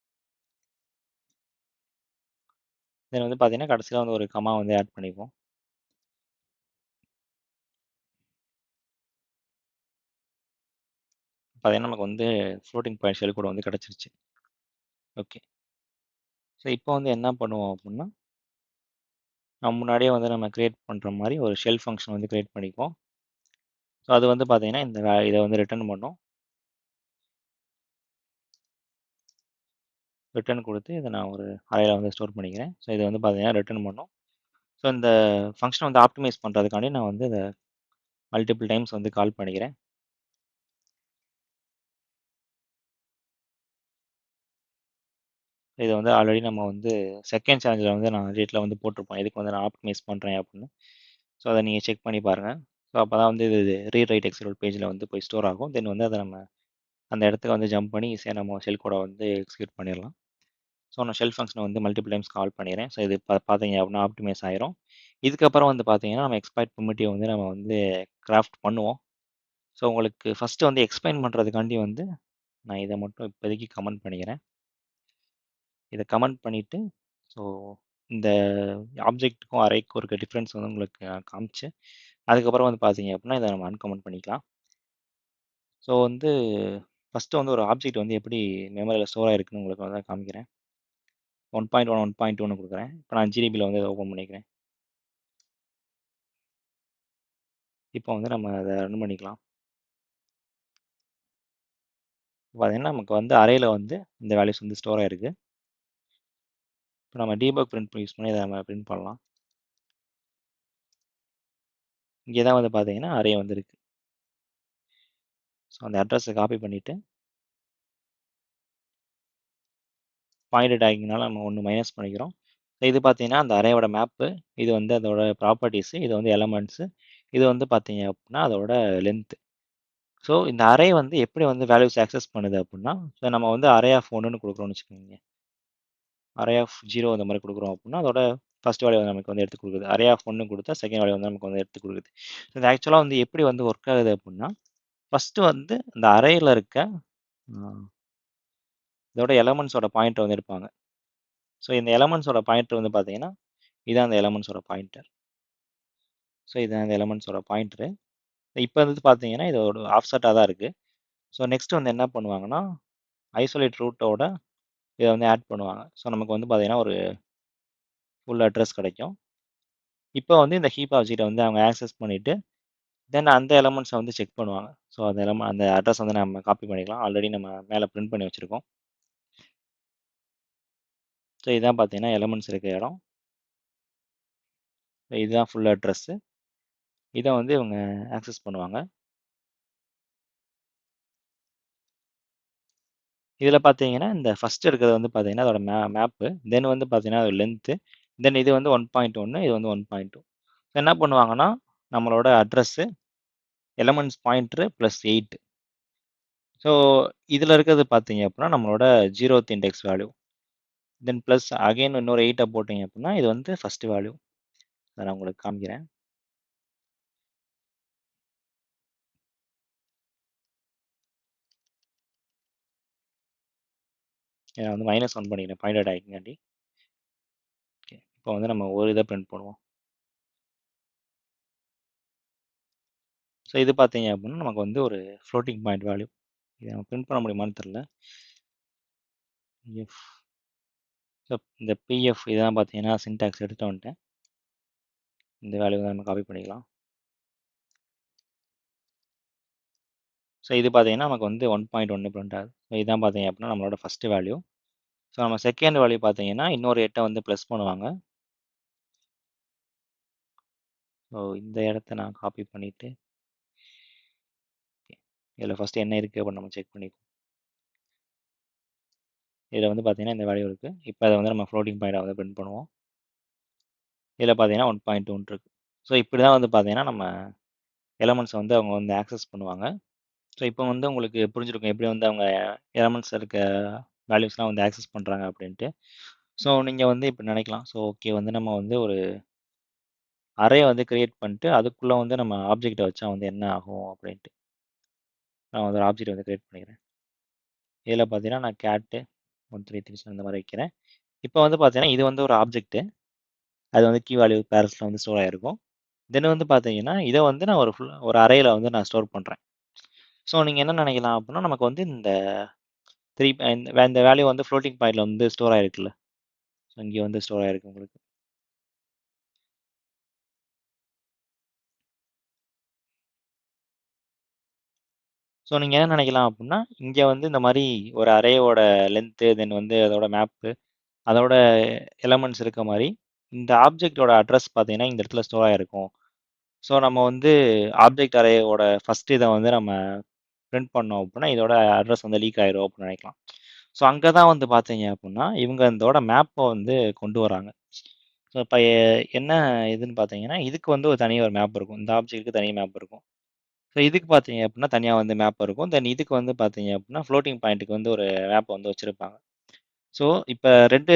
தென் வந்து பார்த்தீங்கன்னா கடைசியில் வந்து ஒரு கமா வந்து ஆட் பண்ணிப்போம். பார்த்தீங்கன்னா நமக்கு வந்து ஃப்ளோட்டிங் பாயிண்ட் ஷெல் கோட் வந்து கிடச்சிருச்சு. ஓகே. ஸோ இப்போ வந்து என்ன பண்ணுவோம் அப்படின்னா நம்ம முன்னாடியே வந்து நம்ம கிரியேட் பண்ணுற மாதிரி ஒரு ஷெல் ஃபங்க்ஷன் வந்து கிரியேட் பண்ணிப்போம். ஸோ அது வந்து பார்த்தீங்கன்னா இந்த இதை வந்து ரிட்டர்ன் பண்ணும். ரிட்டர்ன் கொடுத்து இதை நான் ஒரு அறையில் வந்து ஸ்டோர் பண்ணிக்கிறேன். ஸோ இது வந்து பார்த்தீங்கன்னா ரிட்டர்ன் பண்ணும். ஸோ இந்த ஃபங்க்ஷனை வந்து ஆப்டிமைஸ் பண்ணுறதுக்காண்டி நான் வந்து இதை மல்டிபிள் டைம்ஸ் வந்து கால் பண்ணிக்கிறேன். இதை வந்து ஆல்ரெடி நம்ம வந்து செகண்ட் சேலஞ்சில் வந்து நான் ரேட்டில் வந்து போட்டிருப்போம். எதுக்கு வந்து நான் ஆப்டிமைஸ் பண்ணுறேன் அப்படின்னு. ஸோ அதை நீங்கள் செக் பண்ணி பாருங்கள். ஸோ அப்போ தான் வந்து இது ரீட் ரைட் எக்ஸல் பேஜில் வந்து போய் ஸ்டோர் ஆகும். தென் வந்து அதை நம்ம அந்த இடத்துக்கு வந்து ஜம்ப் பண்ணி ஈஸியாக நம்ம ஷெல் கோடை வந்து எக்ஸிக்யூட் பண்ணிடலாம். ஸோ நான் ஷெல் ஃபங்க்ஷனை வந்து மல்டிபிள் டைம்ஸ் கால் பண்ணிடுறேன். ஸோ இது பார்த்தீங்க அப்படின்னா ஆப்டிமைஸ் ஆயிரும். இதுக்கப்புறம் வந்து பார்த்தீங்கன்னா நம்ம எக்ஸ்பைட் ப்ரிமிட்டிவ் வந்து நம்ம வந்து கிராஃப்ட் பண்ணுவோம். ஸோ உங்களுக்கு ஃபஸ்ட்டு வந்து எக்ஸ்பிளைன் பண்ணுறதுக்காண்டி வந்து நான் இதை மட்டும் இப்போதைக்கு கமெண்ட் பண்ணிக்கிறேன். இதை கமெண்ட் பண்ணிவிட்டு ஸோ இந்த ஆப்ஜெக்ட்டுக்கும் அரேக்கும் இருக்க டிஃப்ரென்ஸ் வந்து உங்களுக்கு காமிச்சு அதுக்கப்புறம் வந்து பார்த்தீங்க அப்படின்னா இதை நம்ம அன்கமெண்ட் பண்ணிக்கலாம். ஸோ வந்து ஃபஸ்ட்டு வந்து ஒரு ஆப்ஜெக்ட் வந்து எப்படி மெமரியில் ஸ்டோர் ஆகிருக்குன்னு உங்களுக்கு வந்து காமிக்கிறேன். 1.1 1.2ன்னு கொடுக்குறேன். இப்போ நான் ஜிடிபியில் வந்து இதை ஓப்பன் பண்ணிக்கிறேன். இப்போ வந்து நம்ம அதை ரன் பண்ணிக்கலாம். பார்த்தீங்கன்னா நமக்கு வந்து அரேயில் வந்து இந்த வேல்யூஸ் வந்து ஸ்டோர் ஆகிருக்கு. இப்போ நம்ம டீபக் பிரிண்ட் யூஸ் பண்ணி இதை நம்ம பிரிண்ட் பண்ணலாம். இங்கே தான் வந்து பார்த்தீங்கன்னா அரே வந்து இருக்குது. ஸோ அந்த அட்ரஸை காப்பி பண்ணிவிட்டு பாயிண்ட் டேக்கிங்னால நம்ம ஒன்று மைனஸ் பண்ணிக்கிறோம். இது பார்த்தீங்கன்னா அந்த அரேயோட மேப்பு, இது வந்து அதோட ப்ராப்பர்ட்டிஸு, இது வந்து எலமெண்ட்ஸு, இது வந்து பார்த்தீங்க அப்படின்னா அதோட லென்த்து. ஸோ இந்த அரே வந்து எப்படி வந்து வேல்யூஸ் ஆக்சஸ் பண்ணுது அப்படின்னா, ஸோ நம்ம வந்து அரே ஆஃப் 1ன்னு கொடுக்குறோம்னு வச்சுக்கோங்க. அரே ஆஃப் 0 அந்த மாதிரி கொடுக்குறோம் அப்படின்னா அதோட ஃபர்ஸ்ட் வேல்யூ வந்து நமக்கு வந்து எடுத்து கொடுக்குது. அரே ஆஃப் 1 கொடுத்தா செகண்ட் வேல்யூ வந்து நமக்கு வந்து எடுத்து கொடுக்குது. இது ஆக்சுவலாக வந்து எப்படி வந்து ஒர்க் ஆகுது அப்படின்னா, ஃபஸ்ட்டு வந்து இந்த அரேயில் இருக்க இதோட எலமெண்ட்ஸோட பாயிண்ட்டை வந்து எடுப்பாங்க. ஸோ இந்த எலமெண்ட்ஸோட பாயிண்டர் வந்து பார்த்தீங்கன்னா இதான் அந்த எலமெண்ட்ஸோட பாயிண்டர். ஸோ இதான் அந்த எலமெண்ட்ஸோட பாயிண்டரு. இப்போ வந்து பார்த்தீங்கன்னா இது ஒரு ஆஃப்செட்டாக தான் இருக்குது. ஸோ நெக்ஸ்ட் வந்து என்ன பண்ணுவாங்கன்னா ஐசோலேட் ரூட்டோட இதை வந்து ஆட் பண்ணுவாங்க. ஸோ நமக்கு வந்து பார்த்தீங்கன்னா ஒரு ஃபுல் அட்ரஸ் கிடைக்கும். இப்போ வந்து இந்த ஹீப் ஆப்ஜெக்ட்டை வந்து அவங்க ஆக்சஸ் பண்ணிவிட்டு தென் அந்த எலமெண்ட்ஸை வந்து செக் பண்ணுவாங்க. ஸோ அந்த அட்ரஸ் வந்து நம்ம காப்பி பண்ணிக்கலாம். ஆல்ரெடி நம்ம மேலே பிரிண்ட் பண்ணி வச்சுருக்கோம். ஸோ இதான் பார்த்தீங்கன்னா எலமெண்ட்ஸ் இருக்க இடம். இதுதான் ஃபுல் அட்ரஸ்ஸு. இதை வந்து இவங்க ஆக்சஸ் பண்ணுவாங்க. இதில் பார்த்தீங்கன்னா இந்த ஃபஸ்ட் இருக்கிறது வந்து பார்த்தீங்கன்னா அதோட மேப்பு, தென் வந்து பார்த்தீங்கன்னா அதோட லென்த்து, தென் இது வந்து 1.1, இது வந்து 1.2. என்ன பண்ணுவாங்கன்னா நம்மளோட அட்ரஸ்ஸு எலமெண்ட்ஸ் பாயிண்ட்ரு ப்ளஸ் 8. ஸோ இதில் இருக்கிறது பார்த்தீங்க அப்படின்னா நம்மளோட 0th இண்டெக்ஸ் வேல்யூ, தென் ப்ளஸ் அகைன் இன்னொரு 8 போட்டிங்க அப்படின்னா இது வந்து ஃபஸ்ட் வேல்யூ. அதை நான் உங்களுக்கு காமிக்கிறேன். நான் வந்து -1 பண்ணிக்கிறேன் பாயிண்டட் ஆகிக்காண்டி. ஓகே. இப்போ வந்து நம்ம ஒரு இதை பிரிண்ட் பண்ணுவோம். ஸோ இது பார்த்தீங்க அப்படின்னா நமக்கு வந்து ஒரு ஃப்ளோட்டிங் பாயிண்ட் வேல்யூ. இதை நம்ம பிரிண்ட் பண்ண முடியுமான்னு தெரில. எஃப் ஸோ இந்த பிஎஃப் இதெல்லாம் பார்த்தீங்கன்னா சின்டாக்ஸ் எடுத்து வந்துட்டேன். இந்த வேல்யூ தான் நம்ம காப்பி பண்ணிக்கலாம். ஸோ இது பார்த்தீங்கன்னா நமக்கு வந்து 1.1 பிரிண்ட் ஆகுது. ஸோ இதுதான் பார்த்தீங்க அப்படின்னா நம்மளோட ஃபஸ்ட்டு வேல்யூ. ஸோ நம்ம செகண்ட் வேல்யூ பார்த்தீங்கன்னா இன்னொரு 8 வந்து ப்ளஸ் பண்ணுவாங்க. ஸோ இந்த இடத்த நான் காப்பி பண்ணிவிட்டு இதில் ஃபஸ்ட்டு என்ன இருக்குது அப்படின்னு நம்ம செக் பண்ணிப்போம். இதில் வந்து பார்த்தீங்கன்னா இந்த வேல்யூ இருக்குது. இப்போ அதை வந்து நம்ம ஃப்ளோட்டிங் பாயிண்டாக வந்து பிரிண்ட் பண்ணுவோம். இதில் பார்த்தீங்கன்னா 1.2 இருக்குது. ஸோ இப்படி தான் வந்து பார்த்தீங்கன்னா நம்ம எலமெண்ட்ஸை வந்து அவங்க வந்து ஆக்சஸ் பண்ணுவாங்க. ஸோ இப்போ வந்து உங்களுக்கு புரிஞ்சிருக்கும் எப்படி வந்து அவங்க எலமெண்ட்ஸ் இருக்க வேல்யூஸ்லாம் வந்து ஆக்சஸ் பண்ணுறாங்க அப்படின்ட்டு. ஸோ நீங்கள் வந்து இப்போ நினைக்கலாம், ஸோ ஓகே வந்து நம்ம வந்து ஒரு அரே வந்து கிரியேட் பண்ணிட்டு அதுக்குள்ளே வந்து நம்ம ஆப்ஜெக்டை வச்சா வந்து என்ன ஆகும் அப்படின்ட்டு. நான் வந்து ஒரு ஆப்ஜெக்ட் வந்து கிரியேட் பண்ணிக்கிறேன். இதில் பார்த்தீங்கன்னா நான் கேட்டு 133 இந்த மாதிரி வைக்கிறேன். இப்போ வந்து பார்த்தீங்கன்னா இது வந்து ஒரு ஆப்ஜெக்ட்டு. அது வந்து கீ வேல்யூ பேரஸில் வந்து ஸ்டோர் ஆகிருக்கும். தென் வந்து பார்த்தீங்கன்னா இதை வந்து நான் ஒரு அரேயில் வந்து நான் ஸ்டோர் பண்ணுறேன். ஸோ நீங்கள் என்ன நினைக்கலாம் அப்படின்னா நமக்கு வந்து இந்த இந்த வேல்யூ வந்து ஃப்ளோட்டிங் பாயிண்டில் வந்து ஸ்டோர் ஆகிருக்குல்ல. ஸோ இங்கே வந்து ஸ்டோர் ஆகிருக்கு உங்களுக்கு. ஸோ நீங்கள் என்ன நினைக்கலாம் அப்படின்னா இங்கே வந்து இந்த மாதிரி ஒரு அரேயோட லென்த்து தென் வந்து அதோட மேப்பு அதோட எலமெண்ட்ஸ் இருக்க மாதிரி இந்த ஆப்ஜெக்டோட அட்ரஸ் பார்த்தீங்கன்னா இந்த இடத்துல ஸ்டோர் ஆகிருக்கும். ஸோ நம்ம வந்து ஆப்ஜெக்ட் அரேயோட ஃபஸ்ட் இதை வந்து நம்ம பிரிண்ட் பண்ணோம் அப்படின்னா இதோட அட்ரஸ் வந்து லீக் ஆயிரும் அப்படின்னு நினைக்கலாம். ஸோ அங்கே தான் வந்து பார்த்தீங்க அப்படின்னா இவங்க இதோட மேப்பை வந்து கொண்டு வராங்க. ஸோ இப்போ என்ன இதுன்னு பார்த்தீங்கன்னா இதுக்கு வந்து ஒரு தனி ஒரு மேப் இருக்கும். இந்த ஆப்ஜெக்ட்டுக்கு தனி மேப் இருக்கும். ஸோ இதுக்கு பார்த்தீங்க அப்படின்னா தனியாக வந்து மேப் இருக்கும். தென் இதுக்கு வந்து பார்த்தீங்க அப்படின்னா ஃப்ளோட்டிங் பாயிண்ட்டுக்கு வந்து ஒரு மேப் வந்து வச்சுருப்பாங்க. ஸோ இப்போ 2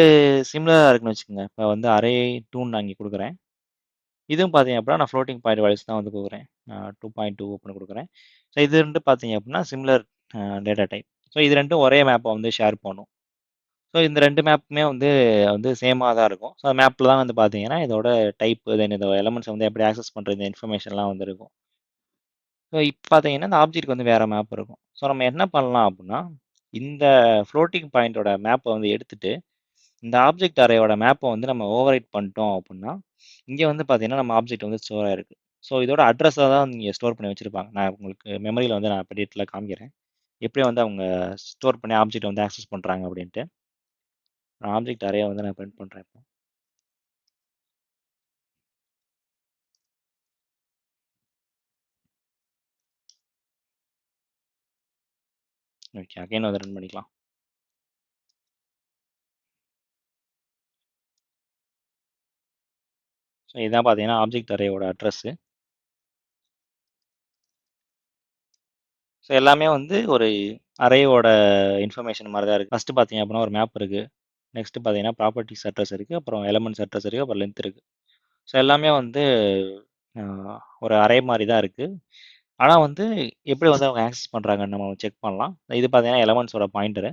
சிமிலராக இருக்குன்னு வச்சுக்கோங்க. இப்போ வந்து அரே 2 நான் இங்கே கொடுக்குறேன். இதுவும் பார்த்தீங்க அப்படின்னா நான் ஃப்ளோட்டிங் பாயிண்ட் வேல்யூஸ் தான் வந்து கொடுக்குறேன். 2.2 அப்படின்னு கொடுக்குறேன். ஸோ இது ரெண்டு பார்த்தீங்க அப்படின்னா சிமிலர் டேட்டா டைப். ஸோ இது ரெண்டும் ஒரே மேப்பை வந்து ஷேர் பண்ணும். ஸோ இந்த 2 மேப்புமே வந்து வந்து சேமாக தான் இருக்கும். ஸோ மேப்பில் தான் வந்து பார்த்தீங்கன்னா இதோட டைப் தென் இதோட எலமெண்ட்ஸ் வந்து எப்படி ஆக்சஸ் பண்ணுற இந்த இன்ஃபர்மேஷன்லாம் வந்து இருக்கும். ஸோ இப்போ பார்த்தீங்கன்னா இந்த ஆப்ஜெக்ட்க்கு வந்து வேறு மேப் இருக்கும். ஸோ நம்ம என்ன பண்ணலாம் அப்படின்னா இந்த ஃப்ளோட்டிங் பாயிண்ட்டோட மேப்பை வந்து எடுத்துட்டு இந்த ஆப்ஜெக்ட் அரேயோட மேப்பை வந்து நம்ம ஓவர்ரைட் பண்ணிட்டோம் அப்படின்னா இங்கே வந்து பார்த்தீங்கன்னா நம்ம ஆப்ஜெக்ட் வந்து ஸ்டோர் ஆயிருக்கு. ஸோ இதோட அட்ரஸை தான் இங்கே ஸ்டோர் பண்ணி வச்சிருப்பாங்க. நான் உங்களுக்கு மெமரியில் வந்து நான் இப்போ டீட்டெயிலாக காமிக்கிறேன். எப்படி வந்து அவங்க ஸ்டோர் பண்ணி ஆப்ஜெக்ட் வந்து ஆக்சஸ் பண்ணுறாங்க அப்படின்ட்டு. நான் ஆப்ஜெக்ட் அரேயை வந்து நான் பிரிண்ட் பண்ணுறேன் இப்போ. ஓகே, அகைன் வந்து ரன் பண்ணிக்கலாம். ஸோ இதான் பார்த்தீங்கன்னா ஆப்ஜெக்ட் அரேயோட அட்ரஸ்ஸு. ஸோ எல்லாமே வந்து ஒரு அரேயோட இன்ஃபர்மேஷன் மாதிரி தான் இருக்குது. ஃபஸ்ட்டு பார்த்தீங்க அப்படின்னா ஒரு மேப் இருக்குது. நெக்ஸ்ட்டு பார்த்தீங்கன்னா ப்ராப்பர்ட்டிஸ் அட்ரஸ் இருக்குது. அப்புறம் எலமெண்ட்ஸ் அட்ரஸ் இருக்குது. அப்புறம் லென்த் இருக்குது. ஸோ எல்லாமே வந்து ஒரு அரே மாதிரி தான் இருக்குது. ஆனால் வந்து எப்படி வந்து அவங்க ஆக்சஸ் பண்ணுறாங்கன்னு நம்ம செக் பண்ணலாம். இது பார்த்தீங்கன்னா எலமெண்ட்ஸோட பாயிண்டரு.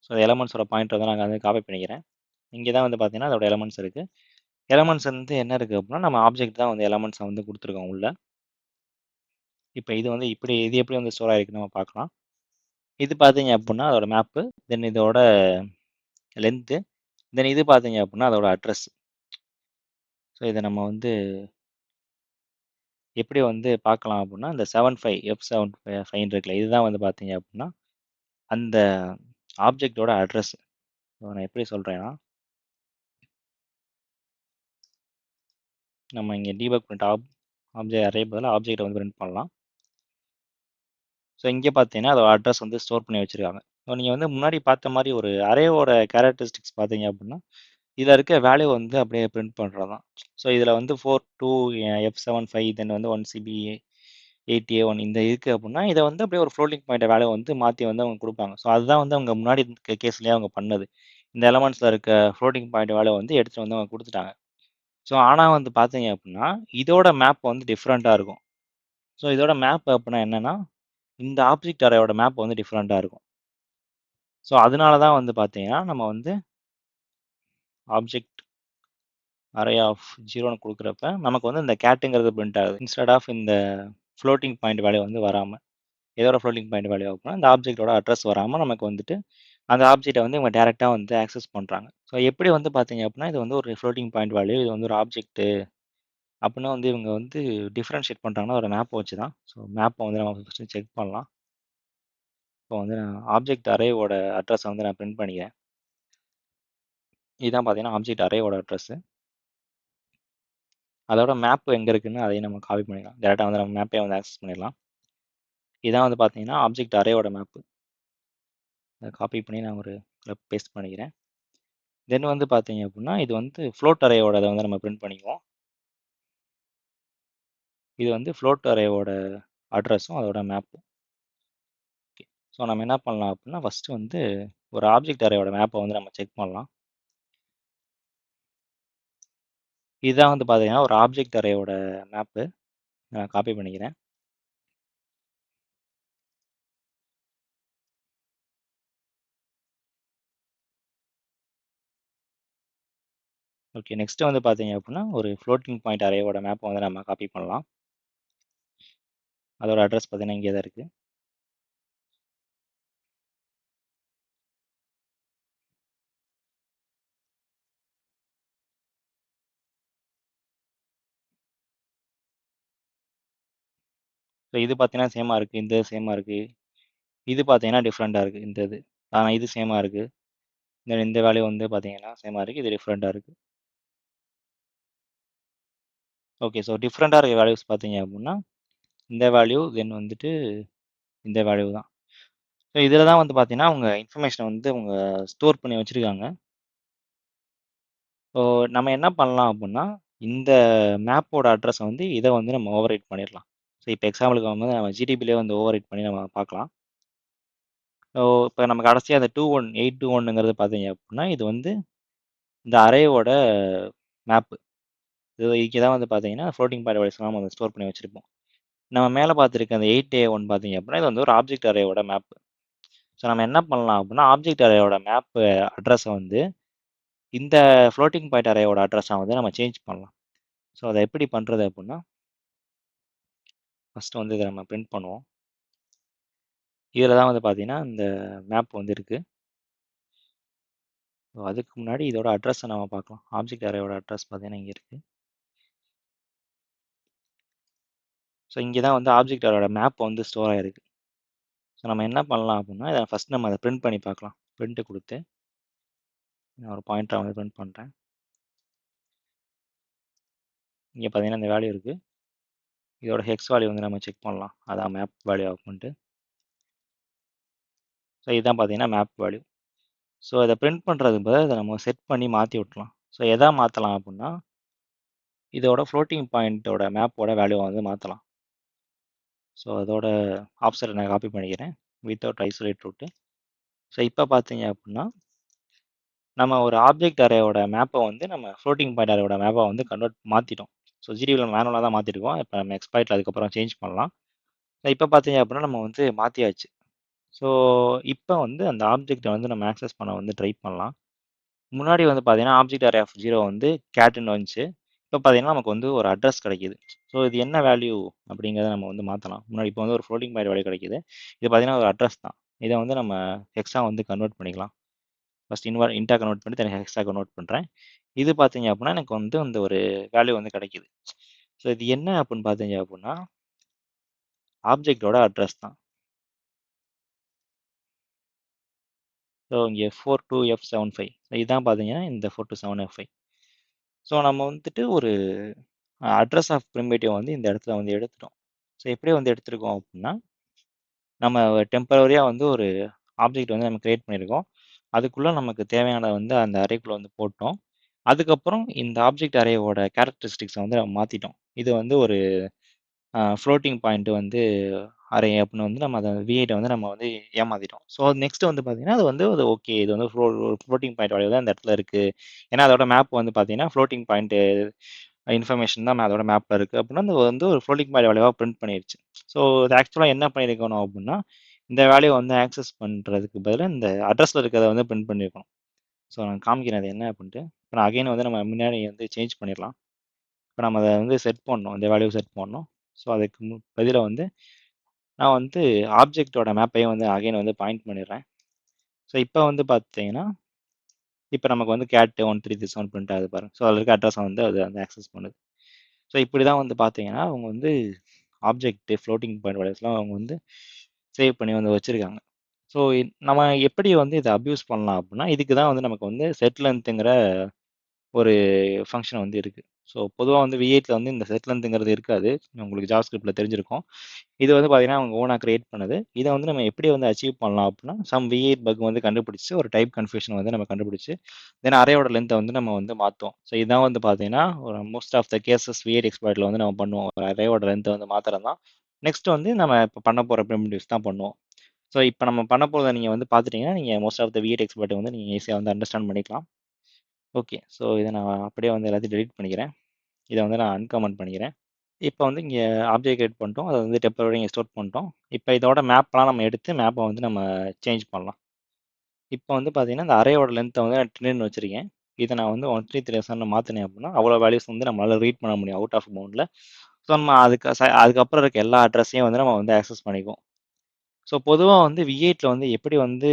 ஸோ எலமெண்ட்ஸோட பாயிண்டர் வந்து நாங்கள் வந்து காப்பி பண்ணிக்கிறேன். இங்கே தான் வந்து பார்த்தீங்கன்னா அதோட எலமெண்ட்ஸ் இருக்குது. எலமெண்ட்ஸ் வந்து என்ன இருக்குது அப்படின்னா நம்ம ஆப்ஜெக்ட் தான் வந்து எலமெண்ட்ஸை வந்து கொடுத்துருக்கோம் உள்ள. இப்போ இது வந்து இது எப்படி வந்து ஸ்டோர் ஆகிருக்குன்னு நம்ம பார்க்கலாம். இது பார்த்தீங்க அப்படின்னா அதோட மேப்பு, தென் இதோட லென்த்து, தென் இது பார்த்தீங்க அப்படின்னா அதோட அட்ரஸ். ஸோ இதை நம்ம வந்து எப்படி வந்து பார்க்கலாம் அப்படின்னா இந்த 75F75 இருக்குல்ல இதுதான் வந்து பார்த்தீங்க அப்படின்னா அந்த ஆப்ஜெக்டோட அட்ரஸ். நான் எப்படி சொல்கிறேன்னா நம்ம இங்கே டீபக் பிரிண்ட் ஆப்ஜெக்ட் அரே பதிலாக ஆப்ஜெக்டை வந்து பிரிண்ட் பண்ணலாம். ஸோ இங்கே பார்த்தீங்கன்னா அதோட அட்ரஸ் வந்து ஸ்டோர் பண்ணி வச்சுருக்காங்க. ஸோ நீங்கள் வந்து முன்னாடி பார்த்த மாதிரி ஒரு அரேவோட கேரக்டரிஸ்டிக்ஸ் பார்த்தீங்க அப்படின்னா இதில் இருக்க வேல்யூ வந்து அப்படியே பிரிண்ட் பண்ணுறது தான். ஸோ இதில் வந்து 42F75 தென் வந்து 1CB 8A1 இந்த இருக்குது அப்படின்னா இதை வந்து அப்படியே ஒரு ஃப்ளோட்டிங் பாயிண்ட் வேல்யூ வந்து மாற்றி வந்து அவங்க கொடுப்பாங்க. ஸோ அதுதான் வந்து அவங்க முன்னாடி கேஸ்லேயே அவங்க பண்ணது. இந்த எலமெண்ட்ஸில் இருக்க ஃப்ளோட்டிங் பாயிண்ட் வேல்யூ வந்து எடுத்துகிட்டு வந்து அவங்க கொடுத்துட்டாங்க. ஸோ ஆனால் வந்து பார்த்தீங்க அப்படின்னா இதோட மேப் வந்து டிஃப்ரெண்ட்டாக இருக்கும். ஸோ இதோட மேப் அப்படின்னா என்னென்னா இந்த ஆப்ஜெக்ட் அரேயோட மேப் வந்து டிஃப்ரெண்ட்டாக இருக்கும். ஸோ அதனால தான் வந்து பார்த்தீங்கன்னா நம்ம வந்து ஆப்ஜெக்ட் அரே ஆஃப் 0ன்னு கொடுக்குறப்ப நமக்கு வந்து இந்த கேட்டுங்கிறது பிரிண்ட் ஆகுது இன்ஸ்டெட் ஆஃப் இந்த ஃப்ளோட்டிங் பாயிண்ட் வேல்யூ வந்து வராமல், எதோட ஃப்ளோட்டிங் பாயிண்ட் வேல்யூ அப்படின்னா இந்த ஆப்ஜெக்ட்டோட அட்ரஸ் வராமல் நமக்கு வந்துட்டு அந்த ஆப்ஜெக்ட்டை வந்து இவங்க டேரெக்டாக வந்து ஆக்சஸ் பண்ணுறாங்க. ஸோ எப்படி வந்து பார்த்தீங்க அப்படின்னா இது வந்து ஒரு ஃப்ளோட்டிங் பாயிண்ட் வேல்யூ, இது வந்து ஒரு ஆப்ஜெக்ட் அப்படின்னா வந்து இவங்க வந்து டிஃப்ரென்ஷியேட் பண்ணுறாங்கன்னா ஒரு மேப்பை வச்சு தான். ஸோ மேப்பை வந்து நம்ம ஃபஸ்ட்டு செக் பண்ணலாம். இப்போ வந்து நான் ஆப்ஜெக்ட் அரேவோட அட்ரஸை வந்து நான் பிரிண்ட் பண்ணிக்கிறேன். இதுதான் பார்த்தீங்கன்னா ஆப்ஜெக்ட் அரேவோட அட்ரஸ். அதோட மேப் எங்கே இருக்குன்னு அதையும் நம்ம காப்பி பண்ணிடலாம். டேரெக்டாக வந்து நம்ம மேப்பே வந்து ஆக்சஸ் பண்ணிடலாம். இதான் வந்து பார்த்தீங்கன்னா ஆப்ஜெக்ட் அரேவோட மேப்பு. அதை காப்பி பண்ணி நான் ஒரு பேஸ்ட் பண்ணிக்கிறேன். தென் வந்து பார்த்தீங்க அப்படின்னா இது வந்து ஃப்ளோட் அரேவோட அதை வந்து நம்ம பிரிண்ட் பண்ணிக்குவோம். இது வந்து ஃப்ளோட் அரேவோட அட்ரஸும் அதோட மேப்பும். ஓகே, ஸோ நம்ம என்ன பண்ணலாம் அப்படின்னா ஃபஸ்ட்டு வந்து ஒரு ஆப்ஜெக்ட் அரேயோட மேப்பை வந்து நம்ம செக் பண்ணலாம். இதுதான் வந்து பார்த்தீங்கன்னா ஒரு ஆப்ஜெக்ட் அரேயோட மேப்பு. நான் காப்பி பண்ணிக்கிறேன். ஓகே, நெக்ஸ்ட் வந்து பார்த்தீங்க அப்படின்னா ஒரு ஃப்ளோட்டிங் பாயிண்ட் அரேயோட மேப்பை வந்து நம்ம காப்பி பண்ணலாம். அதோட அட்ரஸ் பார்த்தீங்கன்னா இங்கே தான் இருக்குது. ஸோ இது பார்த்தீங்கன்னா சேமாக இருக்குது, இந்த சேமாக இருக்குது. இது பார்த்தீங்கன்னா டிஃப்ரெண்ட்டாக இருக்குது இந்த இது. ஆனால் இது சேமாக இருக்குது. இந்த வேல்யூ வந்து பார்த்தீங்கன்னா சேமாக இருக்குது, இது டிஃப்ரெண்ட்டாக இருக்குது. ஓகே, ஸோ டிஃப்ரெண்ட்டாக இருக்க வேல்யூஸ் பார்த்தீங்க அப்படின்னா இந்த வேல்யூ தென் வந்துட்டு இந்த வேல்யூ தான். ஸோ இதில் தான் வந்து பார்த்தீங்கன்னா அவங்க இன்ஃபர்மேஷனை வந்து அவங்க ஸ்டோர் பண்ணி வச்சுருக்காங்க. ஸோ நம்ம என்ன பண்ணலாம் அப்படின்னா இந்த மேப்போட அட்ரஸை வந்து இதை வந்து நம்ம ஓவர் ரைட் பண்ணிடலாம். ஸோ இப்போ எக்ஸாம்பிளுக்கு வந்து நம்ம ஜிடிபிலே வந்து ஓவர் ரைட் பண்ணி நம்ம பார்க்கலாம். ஸோ இப்போ நம்ம கடைசியாக அந்த 821ங்கிறது பார்த்தீங்க அப்படின்னா இது வந்து இந்த அரேவோட மேப்பு. இது இங்கே தான் வந்து பார்த்தீங்கன்னா ஃப்ளோட்டிங் பாயிண்ட் வேல்யூஸ்லாம் நம்ம வந்து ஸ்டோர் பண்ணி வச்சுருப்போம். நம்ம மேலே பார்த்துருக்க அந்த 8A1 பார்த்தீங்க அப்படின்னா இது வந்து ஒரு ஆப்ஜெக்ட் அரேவோட மேப்பு. ஸோ நம்ம என்ன பண்ணலாம் அப்படின்னா ஆப்ஜெக்ட் அரேயோட மேப்பு அட்ரஸை வந்து இந்த ஃப்ளோட்டிங் பாயிண்ட் அரேயோட அட்ரஸை வந்து நம்ம சேஞ்ச் பண்ணலாம். ஸோ அதை எப்படி பண்ணுறது அப்படின்னா ஃபஸ்ட்டு வந்து இதை நம்ம பிரிண்ட் பண்ணுவோம். இதில் தான் வந்து பார்த்தீங்கன்னா இந்த மேப் வந்து இருக்குது. ஸோ அதுக்கு முன்னாடி இதோட அட்ரஸை நம்ம பார்க்கலாம். ஆப்ஜெக்ட் அரேயோட அட்ரஸ் பார்த்தீங்கன்னா இங்கே இருக்குது. ஸோ இங்கே தான் வந்து ஆப்ஜெக்ட் அரேயோட மேப் வந்து ஸ்டோர் ஆகிருக்கு. ஸோ நம்ம என்ன பண்ணலாம் அப்படின்னா இதை ஃபஸ்ட் நம்ம அதை பிரிண்ட் பண்ணி பார்க்கலாம். பிரிண்ட்டு கொடுத்து நான் ஒரு பாயிண்டரை வந்து பிரிண்ட் பண்ணுறேன். இங்கே பார்த்தீங்கன்னா இந்த வேல்யூ இருக்குது. இதோட ஹெக்ஸ் வேல்யூ வந்து நம்ம செக் பண்ணலாம். அதான் மேப் வேல்யூ ஆகும்ன்ட்டு. ஸோ இதுதான் பார்த்தீங்கன்னா மேப் வேல்யூ. ஸோ இதை பிரிண்ட் பண்ணுறதுக்கு பதிலாக இதை நம்ம செட் பண்ணி மாற்றி விட்லாம். ஸோ எதை மாற்றலாம் அப்படின்னா இதோட ஃப்ளோட்டிங் பாயிண்ட்டோட மேப்போட வேல்யூவை வந்து மாற்றலாம். ஸோ அதோட ஆப்ஷனை நான் காப்பி பண்ணிக்கிறேன் வித்தவுட் ஐசோலேட் ரூட்டு. ஸோ இப்போ பார்த்தீங்க அப்படின்னா நம்ம ஒரு ஆப்ஜெக்ட் அரேயோட மேப்பை வந்து நம்ம ஃப்ளோட்டிங் பாயிண்ட் அரேயோட மேப்பை வந்து மாற்றிட்டோம். ஸோ ஜிடிபியில் மேனுவலாக தான் மாற்றிருக்கோம். இப்போ நம்ம எக்ஸ்பைட்டில் அதுக்கப்புறம் சேஞ்ச் பண்ணலாம். ஸோ இப்போ பார்த்தீங்க அப்படின்னா நம்ம வந்து மாற்றியாச்சு. ஸோ இப்போ வந்து அந்த ஆப்ஜெக்டை வந்து நம்ம ஆக்சஸ் பண்ண வந்து ட்ரை பண்ணலாம். முன்னாடி வந்து பார்த்தீங்கன்னா ஆப்ஜெக்ட் அரே ஆஃப் 0 வந்து கேட்டுன்னு வந்துச்சு. இப்போ பார்த்தீங்கன்னா நமக்கு வந்து ஒரு அட்ரஸ் கிடைக்குது. ஸோ இது என்ன வேல்யூ அப்படிங்கிறத நம்ம வந்து மாற்றலாம். முன்னாடி இப்போ வந்து ஒரு ஃப்ளோட்டிங் பாயிண்ட் வேல்யூ கிடைக்குது. இது பார்த்தீங்கன்னா ஒரு அட்ரஸ் தான். இதை வந்து நம்ம ஹெக்ஸா வந்து கன்வெர்ட் பண்ணிக்கலாம். ஃபர்ஸ்ட் இன்டா கன்வெர்ட் பண்ணி தனி ஹெக்ஸா கன்வெர்ட் பண்ணுறேன். இது பார்த்தீங்க அப்படின்னா எனக்கு வந்து அந்த ஒரு வேல்யூ வந்து கிடைக்குது. ஸோ இது என்ன அப்படின்னு பார்த்தீங்க அப்படின்னா ஆப்ஜெக்டோட அட்ரஸ் தான். ஸோ இங்கே 42F75 இதுதான் பார்த்தீங்கன்னா இந்த 42F7F5. ஸோ நம்ம வந்துட்டு ஒரு அட்ரஸ் ஆஃப் ப்ரிமிட்டிவ் வந்து இந்த இடத்துல வந்து எடுத்துட்டோம். ஸோ எப்படி வந்து எடுத்திருக்கோம் அப்படின்னா நம்ம டெம்பரரியாக வந்து ஒரு ஆப்ஜெக்ட் வந்து நம்ம கிரியேட் பண்ணியிருக்கோம். அதுக்குள்ளே நமக்கு தேவையான வந்து அந்த அரேக்குள்ளே வந்து போட்டோம். அதுக்கப்புறம் இந்த ஆப்ஜெக்ட் அரேவோட கேரக்டரிஸ்டிக்ஸை வந்து நம்ம மாற்றிட்டோம். இது வந்து ஒரு ஃப்ளோட்டிங் பாயிண்ட் வந்து அரே அப்படின்னு வந்து நம்ம அதை V8 வந்து நம்ம வந்து ஏமாத்திட்டோம். ஸோ நெக்ஸ்ட் வந்து பார்த்தீங்கன்னா அது வந்து அது ஓகே இது வந்து ஃப்ளோட்டிங் பாயிண்ட் வேல்யூ தான் இந்த இடத்துல இருக்குது. ஏன்னா அதோட மேப் வந்து பார்த்தீங்கன்னா ஃப்ளோட்டிங் பாயிண்ட் இன்ஃபர்மேஷன் தான் அதோட மேப்பில் இருக்குது அப்படின்னா அது வந்து ஒரு ஃப்ளோட்டிங் பாயிண்ட் வேல்யூவாக பிரிண்ட் பண்ணிடுச்சு. ஸோ இது ஆக்சுவலாக என்ன பண்ணியிருக்கணும் அப்படின்னா இந்த வேல்யூ வந்து ஆக்சஸ் பண்ணுறதுக்கு பதிலாக இந்த அட்ரஸில் இருக்கிறத வந்து பிரிண்ட் பண்ணியிருக்கணும். ஸோ நான் காமிக்கிறேன் அது என்ன அப்படின்ட்டு. இப்போ நான் அகைன் வந்து நம்ம முன்னாடி வந்து சேஞ்ச் பண்ணிடலாம். இப்போ நம்ம அதை வந்து செட் பண்ணணும், இந்த வேல்யூ செட் பண்ணணும். ஸோ அதுக்கு பதிலா வந்து நான் வந்து ஆப்ஜெக்ட்டோட மேப்பையும் வந்து அகைன் வந்து பாயிண்ட் பண்ணிடுறேன். ஸோ இப்போ வந்து பார்த்தீங்கன்னா, இப்போ நமக்கு வந்து கேட் 1337 பிரிண்ட் ஆகுது பாருங்க. ஸோ அதில் இருக்க அட்ரஸை வந்து அது வந்து ஆக்சஸ் பண்ணுது. ஸோ இப்படி தான் வந்து பார்த்தீங்கன்னா, அவங்க வந்து ஆப்ஜெக்ட் ஃப்ளோட்டிங் பாயிண்ட் வேல்யூஸ்லாம் அவங்க வந்து சேவ் பண்ணி வந்து வச்சிருக்காங்க. ஸோ நம்ம எப்படி வந்து இதை அப்யூஸ் பண்ணலாம் அப்படின்னா, இதுக்கு தான் வந்து நமக்கு வந்து செட் லென்த்துங்கிற ஒரு ஃபங்ஷன் வந்து இருக்கு. ஸோ பொதுவா வந்து V8ல வந்து இந்த செட் லென்த்ங்கிறது இருக்காது. உங்களுக்கு ஜாவாஸ்கிரிப்ட்ல தெரிஞ்சிருக்கும். இது வந்து பார்த்தீங்கன்னா, அவங்க ஓனா கிரியேட் பண்ணது. இத வந்து நம்ம எப்படி வந்து அச்சீவ் பண்ணலாம் அப்படின்னா, சம் V8 பக் வந்து கண்டுபிடிச்சு, ஒரு டைப் கன்ஃப்யூஷன் வந்து நம்ம கண்டுபிடிச்சு, தென் அரேயோட லென்த்த வந்து நம்ம வந்து மாத்துவோம். ஸோ இதான் வந்து பார்த்தீங்கன்னா, ஒரு most of the cases V8 எக்ஸ்ப்ளாய்ட்ல வந்து நம்ம பண்ணுவோம். ஒரு அரேயோட லென்த்த வந்து மாத்துறது தான். நெக்ஸ்ட் வந்து நம்ம இப்ப பண்ண போற ப்ரிமிட்டிவ்ஸ் தான் பண்ணுவோம். ஸோ இப்ப நம்ம பண்ண போறத நீங்க வந்து பார்த்துட்டீங்கன்னா, நீங்க மோஸ்ட் ஆஃப் த V8 எக்ஸ்ப்ளாய்ட்ட வந்து நீங்க ஈஸியா வந்து அண்டர்ஸ்டாண்ட் பண்ணிக்கலாம். ஓகே. ஸோ இத நான் அப்படியே வந்து எல்லாத்தையும் டெலீட் பண்ணிக்கிறேன். இத வந்து நான் அன்கமெண்ட் பண்ணிக்கிறேன். இப்போ வந்து இங்கே ஆப்ஜெக்ட் கிரியேட் பண்ணிட்டோம். அதை வந்து டெம்பரரி இங்கே ஸ்டோர் பண்ணிட்டோம். இப்போ இதோட மேப்லாம் நம்ம எடுத்து மேப்பை வந்து நம்ம சேஞ்ச் பண்ணலாம். இப்போ வந்து பார்த்தீங்கன்னா, இந்த அரேயோட லென்த்தை வந்து நான் 10 வச்சிருக்கேன். இதை நான் வந்து 1337 மாற்றினேன் அப்படின்னா, அவ்வளோ வேல்யூஸ் வந்து நம்மளால ரீட் பண்ண முடியும் அவுட் ஆஃப் பவுண்டில். ஸோ நம்ம அதுக்கப்புறம் இருக்க எல்லா அட்ரஸையும் வந்து நம்ம வந்து ஆக்சஸ் பண்ணிக்குவோம். ஸோ பொதுவாக வந்து V8ல வந்து எப்படி வந்து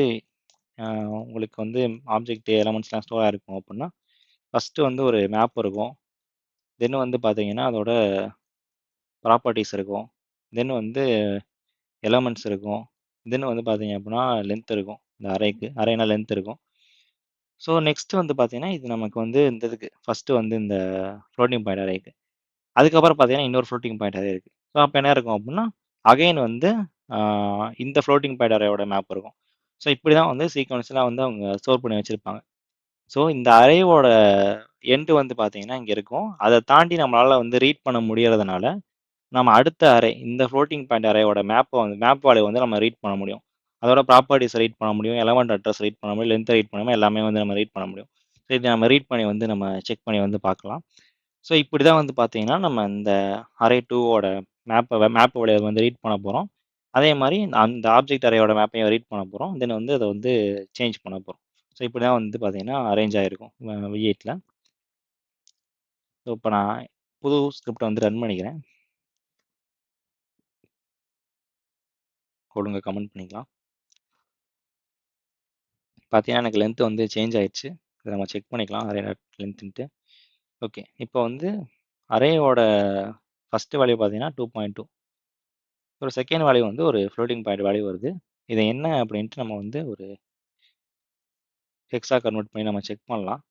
உங்களுக்கு வந்து ஆப்ஜெக்ட் எலமெண்ட்ஸ்லாம் ஸ்டோர் ஆகிருக்கும் அப்படின்னா, ஃபஸ்ட்டு வந்து ஒரு மேப் இருக்கும். தென் வந்து பார்த்தீங்கன்னா, அதோட ப்ராப்பர்ட்டிஸ் இருக்கும். தென் வந்து எலமெண்ட்ஸ் இருக்கும். தென் வந்து பார்த்தீங்க அப்படின்னா, லென்த் இருக்கும். இந்த அரேனா லென்த் இருக்கும். ஸோ நெக்ஸ்ட் வந்து பார்த்தீங்கன்னா, இது நமக்கு வந்து இந்த இதுக்கு ஃபர்ஸ்ட் வந்து இந்த ஃப்ளோட்டிங் பாயிண்ட் அரேக்கு. அதுக்கப்புறம் பார்த்தீங்கன்னா, இன்னொரு ஃப்ளோட்டிங் பாயிண்ட் அரே இருக்கு. ஸோ அப்போ என்ன இருக்கும் அப்படின்னா, அகைன் வந்து இந்த ஃப்ளோட்டிங் பாயிண்ட் அரேயோட மேப் இருக்கும். ஸோ இப்படி தான் வந்து சீக்வன்ஸ்லாம் வந்து அவங்க ஸ்டோர் பண்ணி வச்சிருப்பாங்க. ஸோ இந்த அரேவோட எண்ட் வந்து பார்த்தீங்கன்னா, இங்க இருக்கும். அத தாண்டி நம்மளால வந்து ரீட் பண்ண முடியறதுனால, நம்ம அடுத்த அரே இந்த ஃப்ளோட்டிங் பாயிண்ட் அரேயோட மேப் வேல்யூ வந்து நம்ம ரீட் பண்ண முடியும். அதோட ப்ராப்பர்ட்டிஸ் ரீட் பண்ண முடியும், எலமெண்ட் அட்ரஸ் ரீட் பண்ண முடியும், லென்த் ரீட் பண்ண முடியும், எல்லாமே வந்து நம்ம ரீட் பண்ண முடியும். ஸோ இதை நம்ம ரீட் பண்ணி வந்து நம்ம செக் பண்ணி வந்து பார்க்கலாம். ஸோ இப்படி தான் வந்து பார்த்தீங்கன்னா, நம்ம இந்த அரே 2ஓட மேப் வேல்யூ வந்து ரீட் பண்ண போறோம். அதே மாரி அந்த ஆப்ஜெக்ட் அரேயோட மேப்பையும் ரீட் பண்ண போறோம். தென் வந்து அத வந்து சேஞ்ச் பண்ண போறோம். ஸோ இப்படி தான் வந்து பார்த்தீங்கன்னா, அரேஞ்ச் ஆயிருக்கும் V8ல. ஸோ இப்போ நான் புது ஸ்கிரிப்ட்ட வந்து ரன் பண்ணிக்கிறேன். கொடுங்க கமெண்ட் பண்ணிக்கலாம். பார்த்தீங்கன்னா, எனக்கு லென்த் வந்து சேஞ்ச் ஆயிடுச்சு. இத நம்ம செக் பண்ணிக்கலாம். அரே லென்த்துன்ட்டு. ஓகே. இப்போ வந்து அரேயோட ஃபர்ஸ்ட் வேல்யூ பார்த்தீங்கன்னா 2.2. ஒரு செகண்ட் வேல்யூ வந்து ஒரு ஃப்ளோட்டிங் பாயிண்ட் வேல்யூ வருது. இது என்ன அப்படின்ட்டு நம்ம வந்து ஒரு ஹெக்ஸா கன்வெர்ட் பண்ணி நம்ம செக் பண்ணலாம்.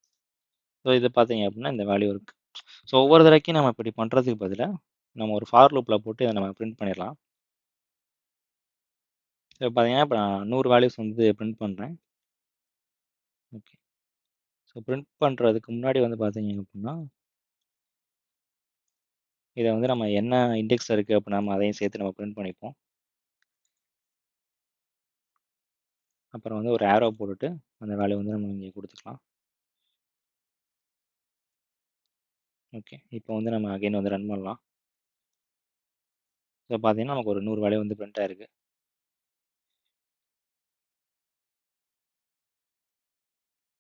ஸோ இது பார்த்தீங்க அப்படின்னா இந்த வேல்யூ இருக்கு. ஸோ ஒவ்வொரு தடவைக்கும் நம்ம இப்படி பண்ணுறதுக்கு பதிலா, நம்ம ஒரு ஃபார் லூப்ல போட்டு இத நம்ம பிரிண்ட் பண்ணிடலாம். ஸோ பார்த்தீங்கன்னா, இப்போ நான் 100 வேல்யூஸ் வந்து பிரிண்ட் பண்றேன். ஓகே. ஸோ பிரிண்ட் பண்றதுக்கு முன்னாடி வந்து பார்த்தீங்க அப்படின்னா, இத வந்து நம்ம என்ன இண்டெக்ஸ்ல இருக்கு அப்படின்னா, நம்ம அதையும் சேர்த்து நம்ம பிரிண்ட் பண்ணிப்போம். அப்புறம் வந்து ஒரு ஏரோ போட்டுட்டு, அந்த வேல்யூ வந்து நம்ம இங்க குடுத்துக்கலாம். ஓகே. இப்போ வந்து நம்ம அகைன் வந்து ரன் பண்ணலாம். ஸோ பார்த்தீங்கன்னா, நமக்கு ஒரு 100 வேல்யூ வந்து பிரிண்ட் ஆயிருக்கு.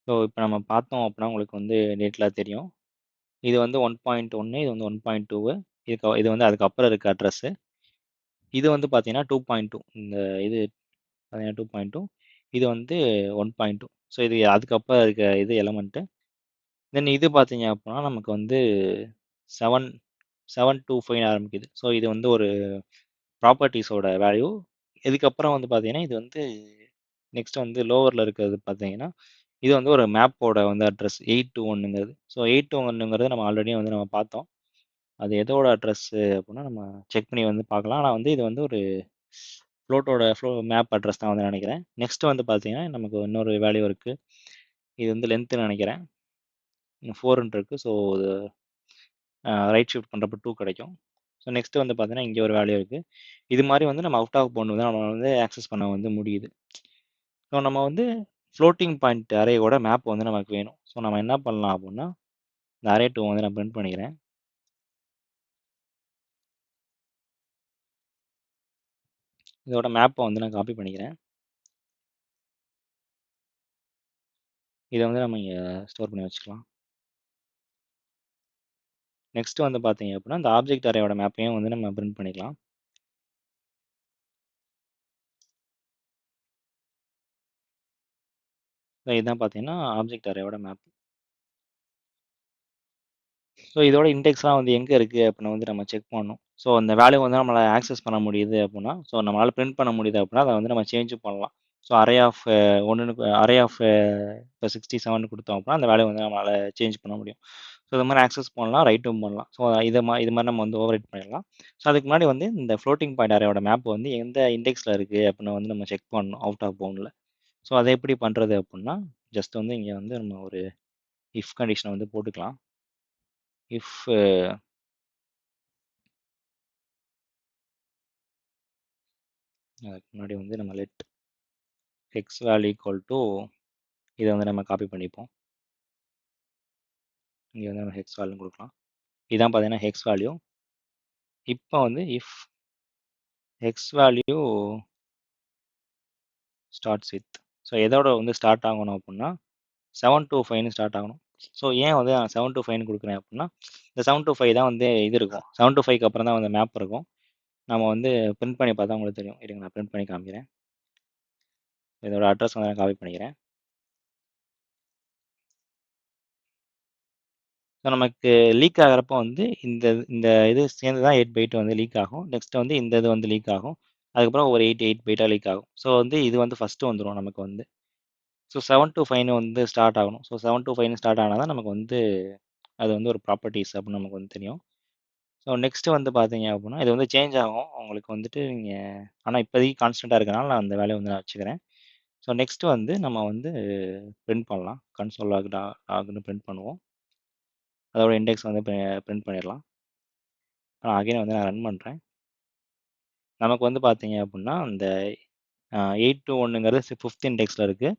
ஸோ இப்போ நம்ம பார்த்தோம் அப்படின்னா, உங்களுக்கு வந்து டேட்லாம் தெரியும். இது வந்து 1.1 இது வந்து 1.2 இது வந்து அதுக்கப்புறம் இருக்க அட்ரஸு. இது வந்து பார்த்தீங்கன்னா 2.2 இந்த இது பார்த்தீங்கன்னா 2.2 இது வந்து 1.2 ஸோ இது அதுக்கப்புறம் இருக்க இது எலமெண்ட்டு. தென் இது பார்த்தீங்க அப்படின்னா, நமக்கு வந்து 7 725 ஆரம்பிக்குது. ஸோ இது வந்து ஒரு ப்ராப்பர்ட்டீஸோட வேல்யூ. இதுக்கப்புறம் வந்து பார்த்தீங்கன்னா, இது வந்து நெக்ஸ்ட் வந்து லோவர்ல இருக்கிறது பார்த்தீங்கன்னா, இது வந்து ஒரு மேப்போட வந்து அட்ரஸ் 821ங்கிறது. ஸோ 821ங்கிறது நம்ம ஆல்ரெடி வந்து நம்ம பார்த்தோம். அது எதோட அட்ரஸ்ஸு அப்புட்னா, நம்ம செக் பண்ணி வந்து பார்க்கலாம். ஆனா வந்து இது வந்து ஒரு மேப் அட்ரஸ் தான் வந்து நெனைக்கிறேன். நெக்ஸ்ட் வந்து பார்த்தீங்கன்னா, நமக்கு இன்னொரு வேல்யூ இருக்கு. இது வந்து லென்த்துன்னு நெனைக்கிறேன். 4ன்னு இருக்கு. ஸோ இது ரைட் ஷிஃப்ட் பண்றப்ப 2 கிடைக்கும். ஸோ நெக்ஸ்ட் வந்து பார்த்தீங்கன்னா, இங்க ஒரு வேல்யூ இருக்கு. இது மாரி வந்து நம்ம அவுட் ஆஃப் பவுண்ட் வந்து நம்ம வந்து ஆக்சஸ் பண்ண வந்து முடியுது. ஸோ நம்ம வந்து ஃப்ளோட்டிங் பாயிண்ட் அரேயோட மேப் வந்து நமக்கு வேணும். ஸோ நம்ம என்ன பண்ணலாம் அப்புட்னா, இந்த அரே 2 வந்து நான் பிரிண்ட் பண்ணிக்கிறேன். இதோட மேப்ப வந்து நான் காப்பி பண்ணிக்கிறேன். இத வந்து நம்ம இங்க ஸ்டோர் பண்ணி வச்சுக்கலாம். நெக்ஸ்ட் வந்து பார்த்தீங்க அப்படின்னா, இந்த ஆப்ஜெக்ட் அரேயோட மேப்பையும் வந்து நம்ம பிரிண்ட் பண்ணிக்கலாம். ஸோ இதுதான் பார்த்தீங்கன்னா, ஆப்ஜெக்ட் அரேயோட மேப். ஸோ இதோட இண்டெக்ஸ்லாம் வந்து எங்கே இருக்குது அப்படின்னு வந்து நம்ம செக் பண்ணணும். ஸோ அந்த வேல்யூ வந்து நம்மளால் ஆக்சஸ் பண்ண முடியுது அப்படின்னா, ஸோ நம்மளால் பிரிண்ட் பண்ண முடியுது அப்படின்னா, அதை வந்து நம்ம சேஞ்சும் பண்ணலாம். ஸோ அரே ஆஃப் ஒன்றுக்கு அரே ஆஃப் இப்போ 67 கொடுத்தோம் அப்படின்னா, அந்த வேல்யூ வந்து நம்மளால் சேஞ்ச் பண்ண முடியும். ஸோ இது மாதிரி ஆக்சஸ் பண்ணலாம், ரைட்டும் பண்ணலாம். ஸோ இது மாதிரி நம்ம வந்து ஓவர் ரைட் பண்ணிடலாம். ஸோ அதுக்கு முன்னாடி வந்து இந்த ஃப்ளோட்டிங் பாயிண்ட் அரேயோட மேப் வந்து எந்த இண்டெக்ஸில் இருக்குது அப்படின்னு வந்து நம்ம செக் பண்ணணும் அவுட் ஆஃப் பவுண்டில். ஸோ அதை எப்படி பண்ணுறது அப்படின்னா, ஜஸ்ட் வந்து இங்கே வந்து நம்ம ஒரு இஃப் கண்டிஷனை வந்து போட்டுக்கலாம். இஃப் அதுக்கு முன்னாடி வந்து நம்ம let X value equal to இதை வந்து நம்ம காப்பி பண்ணிப்போம். இங்கே வந்து நம்ம ஹெக்ஸ் வேல்யூ கொடுக்கலாம். இதான் பார்த்தீங்கன்னா ஹெக்ஸ் வேல்யூ. இப்போ வந்து if X value starts with, so எதோட வந்து ஸ்டார்ட் ஆகணும் அப்படின்னா 725 ஸ்டார்ட் ஆகணும். ஸோ ஏன் வந்து நான் 725 கொடுக்குறேன் அப்படின்னா, இந்த 725 தான் வந்து இது இருக்கும். 725க்கு அப்புறம் தான் வந்து மேப் இருக்கும். நம்ம வந்து பிரிண்ட் பண்ணி பார்த்தா உங்களுக்கு தெரியும். இருங்க நான் பிரிண்ட் பண்ணி காமிக்கிறேன். இதோட அட்ரஸ் வந்து நான் காப்பி பண்ணிக்கிறேன். ஸோ நமக்கு லீக் ஆகிறப்போ வந்து இந்த இந்த இது சேர்ந்து தான் 8 பைட் வந்து லீக் ஆகும். நெக்ஸ்ட் வந்து இந்த இது வந்து லீக் ஆகும். அதுக்கப்புறம் ஒரு 8 பைட்டாக லீக் ஆகும். ஸோ வந்து இது வந்து ஃபஸ்ட்டு வந்துடும் நமக்கு வந்து. ஸோ 725 வந்து ஸ்டார்ட் ஆகணும். ஸோ 725 ஸ்டார்ட் ஆனால் தான் நமக்கு வந்து அது வந்து ஒரு ப்ராப்பர்ட்டிஸ் அப்படின்னு நமக்கு வந்து தெரியும். ஸோ நெக்ஸ்ட்டு வந்து பார்த்தீங்க அப்படின்னா, இது வந்து சேஞ்ச் ஆகும். உங்களுக்கு வந்துட்டு நீங்கள் ஆனால் இப்போதைக்கு கான்ஸ்டன்ட்டாக இருக்கனால நான் அந்த வேலையை வந்து நான் வச்சுக்கிறேன். ஸோ நெக்ஸ்ட்டு வந்து நம்ம வந்து பிரிண்ட் பண்ணலாம். கன்சோல் லாக்னு பிரிண்ட் பண்ணுவோம். அதோட இண்டெக்ஸ் வந்து பிரிண்ட் பண்ணிடலாம். அகைன் வந்து நான் ரன் பண்ணுறேன். நமக்கு வந்து பார்த்தீங்க அப்படின்னா, அந்த 8 to 1ங்கிறது 5th இண்டெக்ஸில் இருக்குது.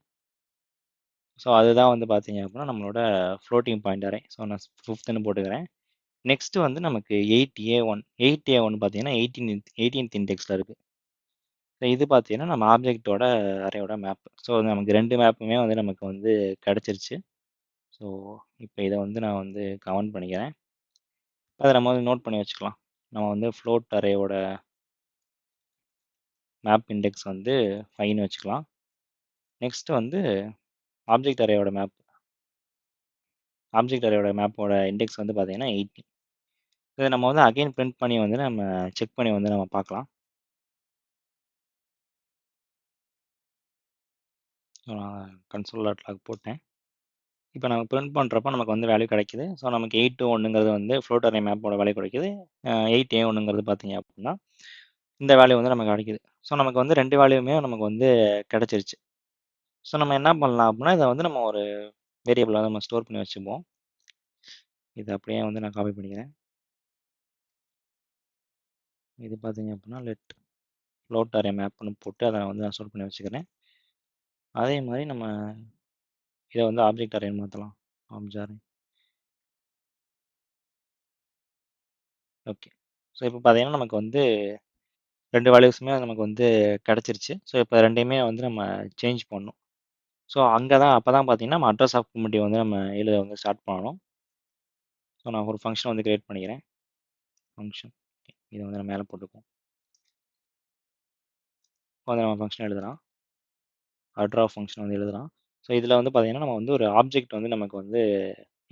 ஸோ அதுதான் வந்து பார்த்தீங்க அப்படின்னா, நம்மளோட ஃப்ளோட்டிங் பாயிண்ட் அரே. ஸோ நான் 5த்ன்னு போட்டுக்கிறேன். நெக்ஸ்ட்டு வந்து நமக்கு 8A1. 8A1 பார்த்தீங்கன்னா 18th இண்டெக்ஸில் இருக்குது. ஸோ இது பார்த்தீங்கன்னா, நம்ம ஆப்ஜெக்ட்டோட அரேயோட மேப். ஸோ நமக்கு 2 மேப்புமே வந்து நமக்கு வந்து கிடச்சிருச்சு. ஸோ இப்போ இதை வந்து நான் வந்து கமெண்ட் பண்ணிக்கிறேன். அதை நம்ம வந்து நோட் பண்ணி வச்சுக்கலாம். நம்ம வந்து ஃப்ளோட் அரேயோட மேப் இண்டெக்ஸ் வந்து 5ன்னு வச்சுக்கலாம். நெக்ஸ்ட் வந்து ஆப்ஜெக்ட் அரேயோட மேப். ஆப்ஜெக்ட் அரேயோட மேப்போட இண்டெக்ஸ் வந்து பார்த்தீங்கன்னா 18. இதை நம்ம வந்து அகைன் பிரிண்ட் பண்ணி வந்து நம்ம செக் பண்ணி வந்து நம்ம பார்க்கலாம். நான் கன்சோல் லாக் போட்டேன். இப்போ நம்ம பிரிண்ட் பண்ணுறப்போ நமக்கு வந்து வேல்யூ கிடைக்குது. ஸோ நமக்கு 8 to 1ங்கிறது வந்து ஃப்ளோட் அரே மேப்போட வேல்யூ கிடைக்குது. 8A1ங்கிறது பார்த்தீங்க அப்படின்னா இந்த வேல்யூ வந்து நமக்கு கிடைக்குது. ஸோ நமக்கு வந்து 2 வேல்யூமே நமக்கு வந்து கிடைச்சிருச்சு. ஸோ நம்ம என்ன பண்ணலாம் அப்படின்னா, இதை வந்து நம்ம ஒரு வேரியபிளாக நம்ம ஸ்டோர் பண்ணி வச்சுப்போம். இதை அப்படியே வந்து நான் காப்பி பண்ணிக்கிறேன். இது பார்த்தீங்க அப்படின்னா ஃப்ளோட் அரே மேப்னு போட்டு அதை வந்து நான் ஸ்டோர் பண்ணி வச்சுக்கிறேன். அதே மாதிரி நம்ம இதை வந்து ஆப்ஜெக்ட் அரேன்னு மாற்றலாம். Object array. ஓகே. ஸோ இப்போ பார்த்தீங்கன்னா நமக்கு வந்து 2 வேல்யூஸுமே நமக்கு வந்து கிடச்சிருச்சு. ஸோ இப்போ 2யுமே வந்து நம்ம சேஞ்ச் பண்ணணும். ஸோ அங்கே தான் அப்போ தான் பார்த்தீங்கன்னா நம்ம அட்ரஸ் ஆஃப் ப்ரிமிட்டிவ் வந்து நம்ம எழுத வந்து ஸ்டார்ட் பண்ணணும். ஸோ நான் ஒரு ஃபங்க்ஷன் வந்து கிரியேட் பண்ணிக்கிறேன். ஃபங்க்ஷன் இதை வந்து நம்ம மேலே போட்டுக்குவோம். இப்போ வந்து நம்ம ஃபங்க்ஷன் எழுதலாம். அட்ரா ஃபங்க்ஷன் வந்து எழுதலாம். ஸோ இதில் வந்து பார்த்தீங்கன்னா நம்ம வந்து ஒரு ஆப்ஜெக்ட் வந்து நமக்கு வந்து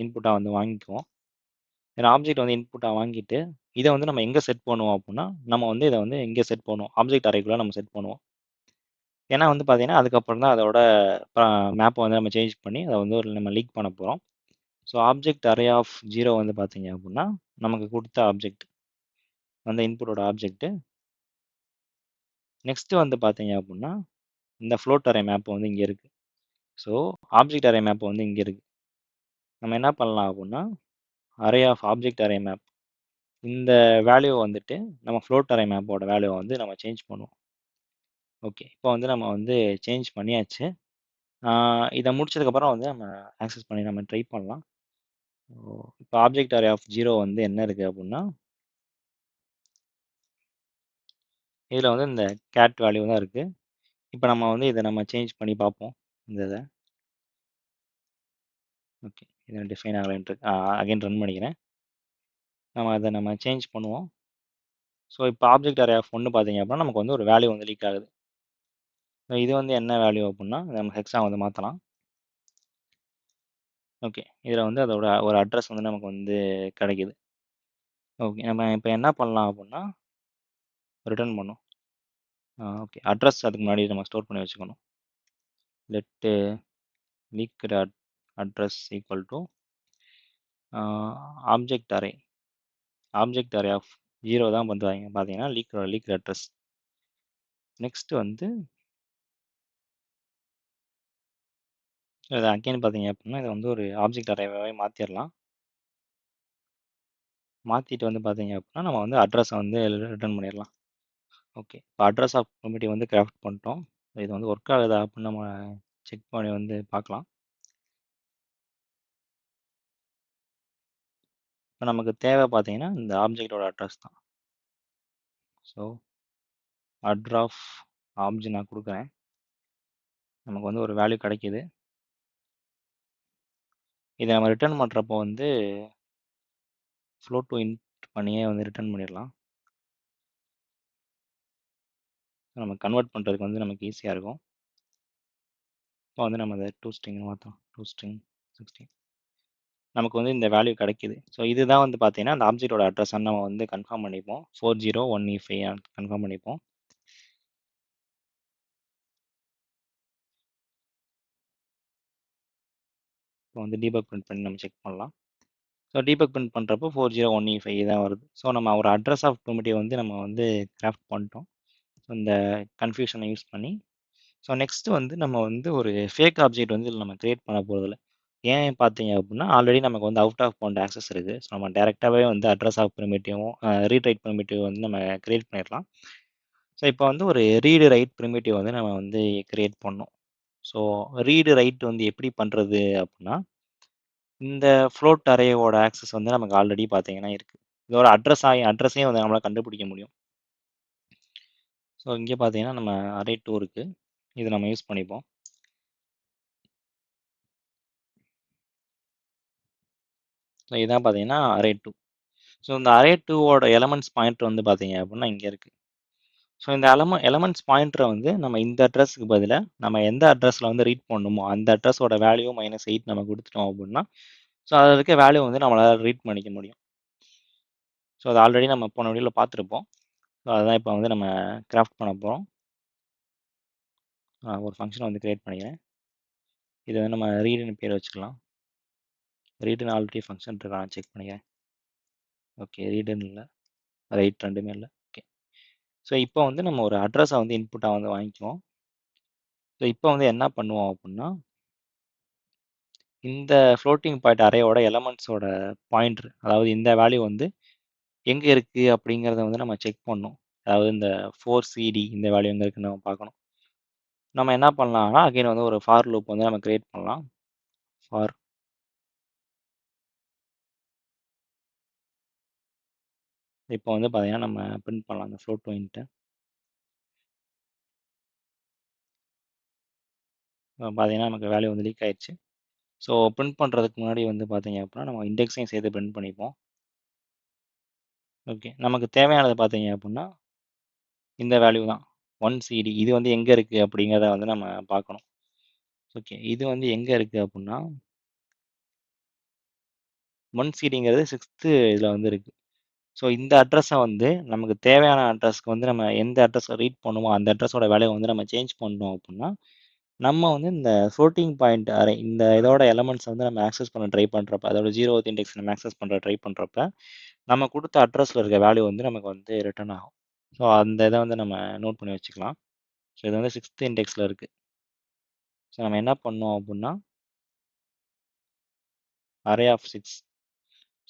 இன்புட்டாக வந்து வாங்கிக்குவோம். ஏன்னா ஆப்ஜெக்ட் வந்து இன்புட்டாக வாங்கிட்டு இதை வந்து நம்ம எங்கே செட் பண்ணுவோம் அப்படின்னா, நம்ம வந்து இதை வந்து எங்கே செட் பண்ணுவோம், ஆப்ஜெக்ட் அரேக்குள்ளே நம்ம செட் பண்ணுவோம். ஏன்னா வந்து பார்த்தீங்கன்னா அதுக்கப்புறம் தான் அதோட மேப்பை வந்து நம்ம சேஞ்ச் பண்ணி அதை வந்து ஒரு நம்ம லீக் பண்ண போகிறோம். ஸோ ஆப்ஜெக்ட் அரே ஆஃப் 0 வந்து பார்த்தீங்க அப்படின்னா நமக்கு கொடுத்த ஆப்ஜெக்ட் அந்த இன்புட்டோட ஆப்ஜெக்ட். நெக்ஸ்ட் வந்து பார்த்தீங்க அப்படின்னா இந்த ஃப்ளோட் அரே மேப் வந்து இங்கே இருக்குது. ஸோ ஆப்ஜெக்ட் அரே மேப் வந்து இங்கே இருக்குது. நம்ம என்ன பண்ணலாம் அப்படின்னா, array of object array map இந்த வேல்யூ வந்துட்டு நம்ம ஃப்ளோட் அரே மேப்போட வேல்யூவை வந்து நம்ம சேஞ்ச் பண்ணுவோம். ஓகே. இப்போ வந்து நம்ம வந்து சேஞ்ச் பண்ணியாச்சு. இதை முடிச்சதுக்கப்புறம் வந்து நம்ம ஆக்சஸ் பண்ணி நம்ம ட்ரை பண்ணலாம். இப்போ ஆப்ஜெக்ட் அரே ஆஃப் 0 வந்து என்ன இருக்குது அப்படின்னா, இதில் வந்து இந்த கேட் வேல்யூ தான் இருக்குது. இப்போ நம்ம வந்து இதை நம்ம சேஞ்ச் பண்ணி பார்ப்போம். இந்த இதை ஓகே. இதை டிஃபைன் ஆகலைன்ட்டு அகைன் ரன் பண்ணிக்கிறேன். நம்ம சேஞ்ச் பண்ணுவோம். ஸோ இப்போ ஆப்ஜெக்ட் அரே ஆஃப் ஒன்று பார்த்தீங்க அப்படின்னா நமக்கு வந்து ஒரு வேல்யூ வந்து லீக் ஆகுது. ஸோ இது வந்து என்ன வேல்யூ அப்படின்னா நம்ம ஹெக்ஸா வந்து மாற்றலாம். ஓகே, இதில் வந்து அதோட ஒரு அட்ரஸ் வந்து நமக்கு வந்து கிடைக்குது. ஓகே, நம்ம இப்போ என்ன பண்ணலாம் அப்படின்னா ரிட்டர்ன் பண்ணும். ஓகே, அட்ரஸ் அதுக்கு முன்னாடி நம்ம ஸ்டோர் பண்ணி வச்சுக்கணும். Let leaked address equal to object array of 0 தான் வந்து பார்த்தீங்கன்னா லீக் அட்ரஸ். நெக்ஸ்ட் வந்து இதை அகைன் பார்த்தீங்க அப்படின்னா இதை வந்து ஒரு ஆப்ஜெக்ட் அரேவாகவே மாற்றிடலாம். மாற்றிட்டு வந்து பார்த்தீங்க அப்படின்னா நம்ம வந்து அட்ரஸை வந்து ரிட்டர்ன் பண்ணிடலாம். ஓகே, இப்போ அட்ரஸ் ஆஃப் ப்ரிமிட்டிவ் வந்து கிராஃப்ட் பண்ணிட்டோம். இது வந்து ஒர்க் ஆகுதா அப்படின்னு நம்ம செக் பண்ணி வந்து பார்க்கலாம். இப்போ நமக்கு தேவை பார்த்தீங்கன்னா இந்த ஆப்ஜெக்டோட அட்ரஸ் தான். ஸோ அட்ராஃப் ஆப்ஜெக்ட் நான் கொடுக்குறேன். நமக்கு வந்து ஒரு வேல்யூ கிடைக்கிது. இதை நம்ம ரிட்டர்ன் பண்ணுறப்போ வந்து ஃப்ளோட் டு இன்ட் பண்ணியே வந்து ரிட்டர்ன் பண்ணிடலாம். நம்ம கன்வெர்ட் பண்ணுறதுக்கு வந்து நமக்கு ஈஸியாக இருக்கும். இப்போ வந்து நம்ம அதை டூ ஸ்ட்ரிங் மாற்றோம். டூ ஸ்ட்ரிங் 16 நமக்கு வந்து இந்த வேல்யூ கிடைக்கிது. ஸோ இதுதான் வந்து பார்த்தீங்கன்னா அந்த ஆப்ஜெக்டோட அட்ரஸ் நம்ம வந்து கன்ஃபார்ம் பண்ணிப்போம். 401E5 கன்ஃபார்ம் பண்ணிப்போம். இப்போ வந்து டீபக் பிரிண்ட் பண்ணி நம்ம செக் பண்ணலாம். ஸோ டீபக் பிரிண்ட் பண்ணுறப்போ 401E5 தான் வருது. ஸோ நம்ம ஒரு அட்ரஸ் ஆஃப் ப்ரிமிட்டிவ் வந்து நம்ம வந்து கிராஃப்ட் பண்ணிட்டோம். ஸோ இந்த கன்ஃபியூஷனை யூஸ் பண்ணி ஸோ நெக்ஸ்ட் வந்து நம்ம வந்து ஒரு ஃபேக் ஆப்ஜெக்ட் வந்து இதில் நம்ம கிரியேட் பண்ண போகிறதில்ல. ஏன் பார்த்தீங்க அப்படின்னா ஆல்ரெடி நமக்கு வந்து அவுட் ஆஃப் பவுண்ட் ஆக்சஸ் இருக்குது. ஸோ நம்ம டேரெக்டாகவே வந்து அட்ரஸ் ஆஃப் ப்ரிமிட்டிவும் ரீட் ப்ரிமிட்டிவ் வந்து நம்ம கிரியேட் பண்ணிடலாம். ஸோ இப்போ வந்து ஒரு ரீடு ரைட் ப்ரிமிட்டிவ் வந்து நம்ம வந்து கிரியேட் பண்ணோம். ஸோ ரீடு ரைட் வந்து எப்படி பண்ணுறது அப்படின்னா இந்த ஃப்ளோட் அரேவோட ஆக்சஸ் வந்து நமக்கு ஆல்ரெடி பார்த்தீங்கன்னா இருக்குது. இதோட அட்ரஸையும் வந்து நம்மளால் கண்டுபிடிக்க முடியும். ஸோ இங்கே பார்த்தீங்கன்னா நம்ம அரே 2 இருக்குது. இது நம்ம யூஸ் பண்ணிப்போம். ஸோ இதான் பார்த்தீங்கன்னா அரே 2. ஸோ இந்த அரே 2ஓட எலமெண்ட்ஸ் பாயிண்டர் வந்து பார்த்தீங்க அப்படின்னா இங்கே இருக்குது. ஸோ இந்த எலமெண்ட்ஸ் பாயிண்டரை வந்து நம்ம இந்த அட்ரஸுக்கு பதிலாக நம்ம எந்த அட்ரஸில் வந்து ரீட் பண்ணணுமோ அந்த அட்ரஸோட வேல்யூ -8 நம்ம கொடுத்துட்டோம் அப்படின்னா ஸோ அதில் இருக்க வேல்யூ வந்து நம்மளால் ரீட் பண்ணிக்க முடியும். ஸோ அது ஆல்ரெடி நம்ம போன வீடியோவில் பார்த்துருப்போம். ஸோ அதுதான் இப்போ வந்து நம்ம கிராஃப்ட் பண்ண போகிறோம். ஒரு ஃபங்க்ஷனை வந்து கிரியேட் பண்ணிக்கிறேன். இதை வந்து நம்ம ரீடுன்னு பேர் வச்சுக்கலாம். ரீடுன்னு ஆல்ரெடி ஃபங்க்ஷன் இருக்கா நான் செக் பண்ணிக்கிறேன். ஓகே, ரீடுன்னு இல்லை, ரைட் ரெண்டுமே இல்லை. ஓகே, ஸோ இப்போ வந்து நம்ம ஒரு அட்ரஸை வந்து இன்புட்டாக வந்து வாங்கிக்குவோம். ஸோ இப்போ வந்து என்ன பண்ணுவோம் அப்படின்னா இந்த ஃப்ளோட்டிங் பாயிண்ட் அரேயோட எலமெண்ட்ஸோட பாயிண்டர் அதாவது இந்த வேல்யூ வந்து எங்கே இருக்குது அப்படிங்கிறத வந்து நம்ம செக் பண்ணணும். அதாவது இந்த 4CD இந்த வேல்யூ எங்கே இருக்குன்னு நம்ம பார்க்கணும். நம்ம என்ன பண்ணலாம்னா அகைன் வந்து ஒரு ஃபார் லூப் வந்து நம்ம கிரியேட் பண்ணலாம். ஃபார் இப்போ வந்து பார்த்தீங்கன்னா நம்ம பிரிண்ட் பண்ணலாம் அந்த ஃப்ளோட் பாயிண்ட்டை. பார்த்தீங்கன்னா நமக்கு வேல்யூ வந்து லீக் ஆயிடுச்சு. ஸோ பிரிண்ட் பண்ணுறதுக்கு முன்னாடி வந்து பார்த்தீங்க அப்படின்னா நம்ம இண்டெக்ஸையும் சேர்த்து பிரிண்ட் பண்ணிப்போம். ஓகே, நமக்கு தேவையானது பார்த்தீங்க அப்படின்னா இந்த வேல்யூ தான் 1CD. இது வந்து எங்கே இருக்குது அப்படிங்கிறத வந்து நம்ம பார்க்கணும். ஓகே, இது வந்து எங்கே இருக்குது அப்படின்னா 1CDங்கிறது 6th இதில் வந்து இருக்குது. ஸோ இந்த அட்ரஸை வந்து நமக்கு தேவையான அட்ரஸ்க்கு வந்து நம்ம எந்த அட்ரஸை ரீட் பண்ணுமோ அந்த அட்ரஸோட வேல்யூ வந்து நம்ம சேஞ்ச் பண்ணோம் அப்படின்னா நம்ம வந்து இந்த ஃப்ளோட்டிங் பாயிண்ட் அரே இந்த இதோட எலமெண்ட்ஸ் வந்து நம்ம ஆக்சஸ் பண்ண ட்ரை பண்ணுறப்ப அதோட 0th இண்டெக்ஸ் நம்ம ஆக்சஸ் பண்ணுற ட்ரை பண்ணுறப்ப நம்ம கொடுத்த அட்ரஸில் இருக்க வேல்யூ வந்து நமக்கு வந்து ரிட்டர்ன் ஆகும். ஸோ அந்த இதை வந்து நம்ம நோட் பண்ணி வச்சுக்கலாம். ஸோ இது வந்து 6th இண்டெக்ஸில் இருக்குது. ஸோ நம்ம என்ன பண்ணோம் அப்படின்னா அரே ஆஃப் 6.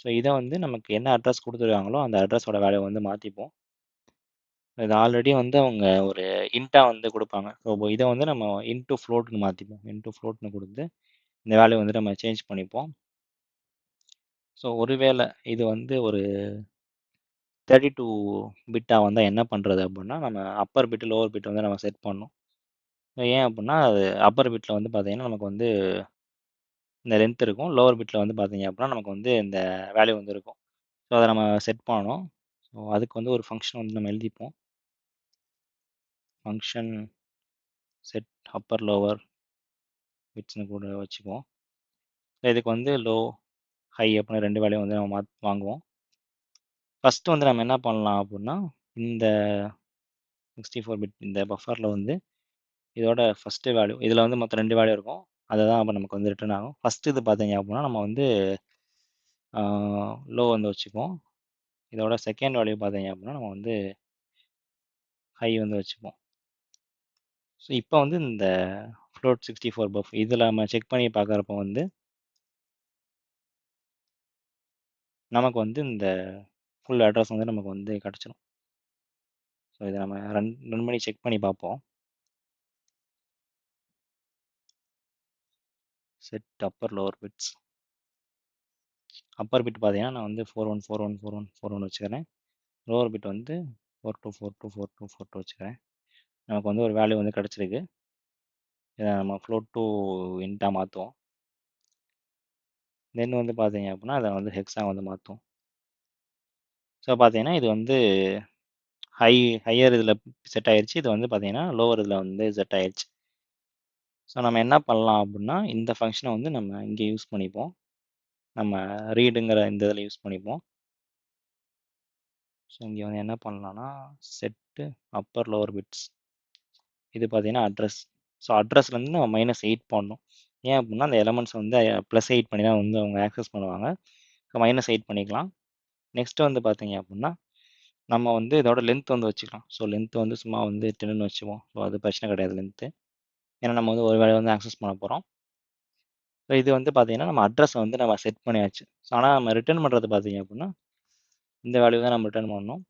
ஸோ இதை வந்து நமக்கு என்ன அட்ரஸ் கொடுத்துருக்காங்களோ அந்த அட்ரஸோட வேல்யூ வந்து மாற்றிப்போம். இது ஆல்ரெடி வந்து அவங்க ஒரு இன்ட்டா வந்து கொடுப்பாங்க. ஸோ இதை வந்து நம்ம இன்ட்டு ஃப்ளோட்னு மாற்றிப்போம். இன்ட்டு ஃப்ளோட்னு கொடுத்து இந்த வேல்யூ வந்து நம்ம சேஞ்ச் பண்ணிப்போம். ஸோ ஒருவேளை இது வந்து ஒரு 32 பிட்டாக வந்தால் என்ன பண்ணுறது அப்படின்னா நம்ம அப்பர் பிட் லோவர் பிட் வந்து நம்ம செட் பண்ணணும். ஏன் அப்படின்னா அது அப்பர் பிட்டில் வந்து பார்த்தீங்கன்னா நமக்கு வந்து இந்த லென்த் இருக்கும். லோவர் பிட்டில் வந்து பார்த்தீங்க அப்படின்னா நமக்கு வந்து இந்த வேல்யூ வந்து இருக்கும். ஸோ அதை நம்ம செட் பண்ணணும். ஸோ அதுக்கு வந்து ஒரு ஃபங்க்ஷன் வந்து நம்ம எழுதிப்போம். ஃபங்க்ஷன் செட் அப்பர் லோவர் விட்ஸ்னு கூட வச்சுக்குவோம். இதுக்கு வந்து லோ ஹை அப்படின்னு 2 வேல்யூ வந்து நம்ம வாங்குவோம். ஃபஸ்ட்டு வந்து நம்ம என்ன பண்ணலாம் அப்படின்னா, இந்த 64 பிட் இந்த பஃபரில் வந்து இதோட ஃபஸ்ட்டு வேல்யூ இதில் வந்து மொத்தம் 2 வேல்யூ இருக்கும். அதை தான் அப்போ நமக்கு வந்து ரிட்டர்ன் ஆகும். ஃபஸ்ட்டு இது பார்த்தீங்க அப்படின்னா நம்ம வந்து லோ வந்து வச்சுப்போம். இதோட செகண்ட் வேல்யூ பார்த்தீங்க அப்படின்னா நம்ம வந்து ஹை வந்து வச்சுப்போம். ஸோ இப்போ வந்து இந்த ஃப்ளோட் 64 பஃப் இதில் நம்ம செக் பண்ணி பார்க்குறப்போ வந்து நமக்கு வந்து இந்த ஃபுல் அட்ரஸ் வந்து நமக்கு வந்து கிடச்சிரும். ஸோ இதை நம்ம ரன் பண்ணி செக் பண்ணி பார்ப்போம். Set upper lower bits. Upper bit பார்த்தீங்கன்னா நான் வந்து 41414141 வச்சுக்கிறேன். லோவர் பிட் வந்து 42424242 வச்சுக்கிறேன். நமக்கு வந்து ஒரு வேல்யூ வந்து கிடச்சிருக்கு. இதை நம்ம ஃப்ளோட் டு இன்ட்டாக மாற்றுவோம். தென் வந்து பார்த்தீங்க அப்படின்னா அதை வந்து ஹெக்ஸாக வந்து மாற்றுவோம். ஸோ பார்த்தீங்கன்னா இது வந்து ஹையர் இதில் செட் ஆயிடுச்சு. இது வந்து பார்த்தீங்கன்னா லோவர் இதில் வந்து செட் ஆயிடுச்சு. ஸோ நம்ம என்ன பண்ணலாம் அப்படின்னா இந்த ஃபங்க்ஷனை வந்து நம்ம இங்கே யூஸ் பண்ணிப்போம். நம்ம ரீடுங்கிற இந்த இதில் யூஸ் பண்ணிப்போம். ஸோ இங்கே வந்து என்ன பண்ணலாம்னா செட்டு அப்பர் லோவர் பிட்ஸ் இது பார்த்தீங்கன்னா அட்ரஸ். ஸோ அட்ரஸ்லேருந்து நம்ம -8 பண்ணணும். ஏன் அப்படின்னா அந்த எலமெண்ட்ஸ் வந்து +8 பண்ணி தான் வந்து அவங்க ஆக்சஸ் பண்ணுவாங்க. ஸோ -8 பண்ணிக்கலாம். நெக்ஸ்ட் வந்து பார்த்தீங்க அப்படின்னா நம்ம வந்து இதோட லென்த் வந்து வச்சுக்கலாம். ஸோ லென்த் வந்து சும்மா வந்து 10ன்னு வச்சுப்போம். ஸோ அது பிரச்சனை கிடையாது லென்த்து. ஏன்னா நம்ம வந்து ஒரு வேலையை வந்து ஆக்சஸ் பண்ண போகிறோம். ஸோ இது வந்து பார்த்தீங்கன்னா நம்ம அட்ரஸை வந்து நம்ம செட் பண்ணியாச்சு. ஸோ ஆனால் நம்ம ரிட்டர்ன் பண்ணுறது பார்த்தீங்க அப்படின்னா இந்த வேல்யூ தான் நம்ம ரிட்டர்ன் பண்ணணும்.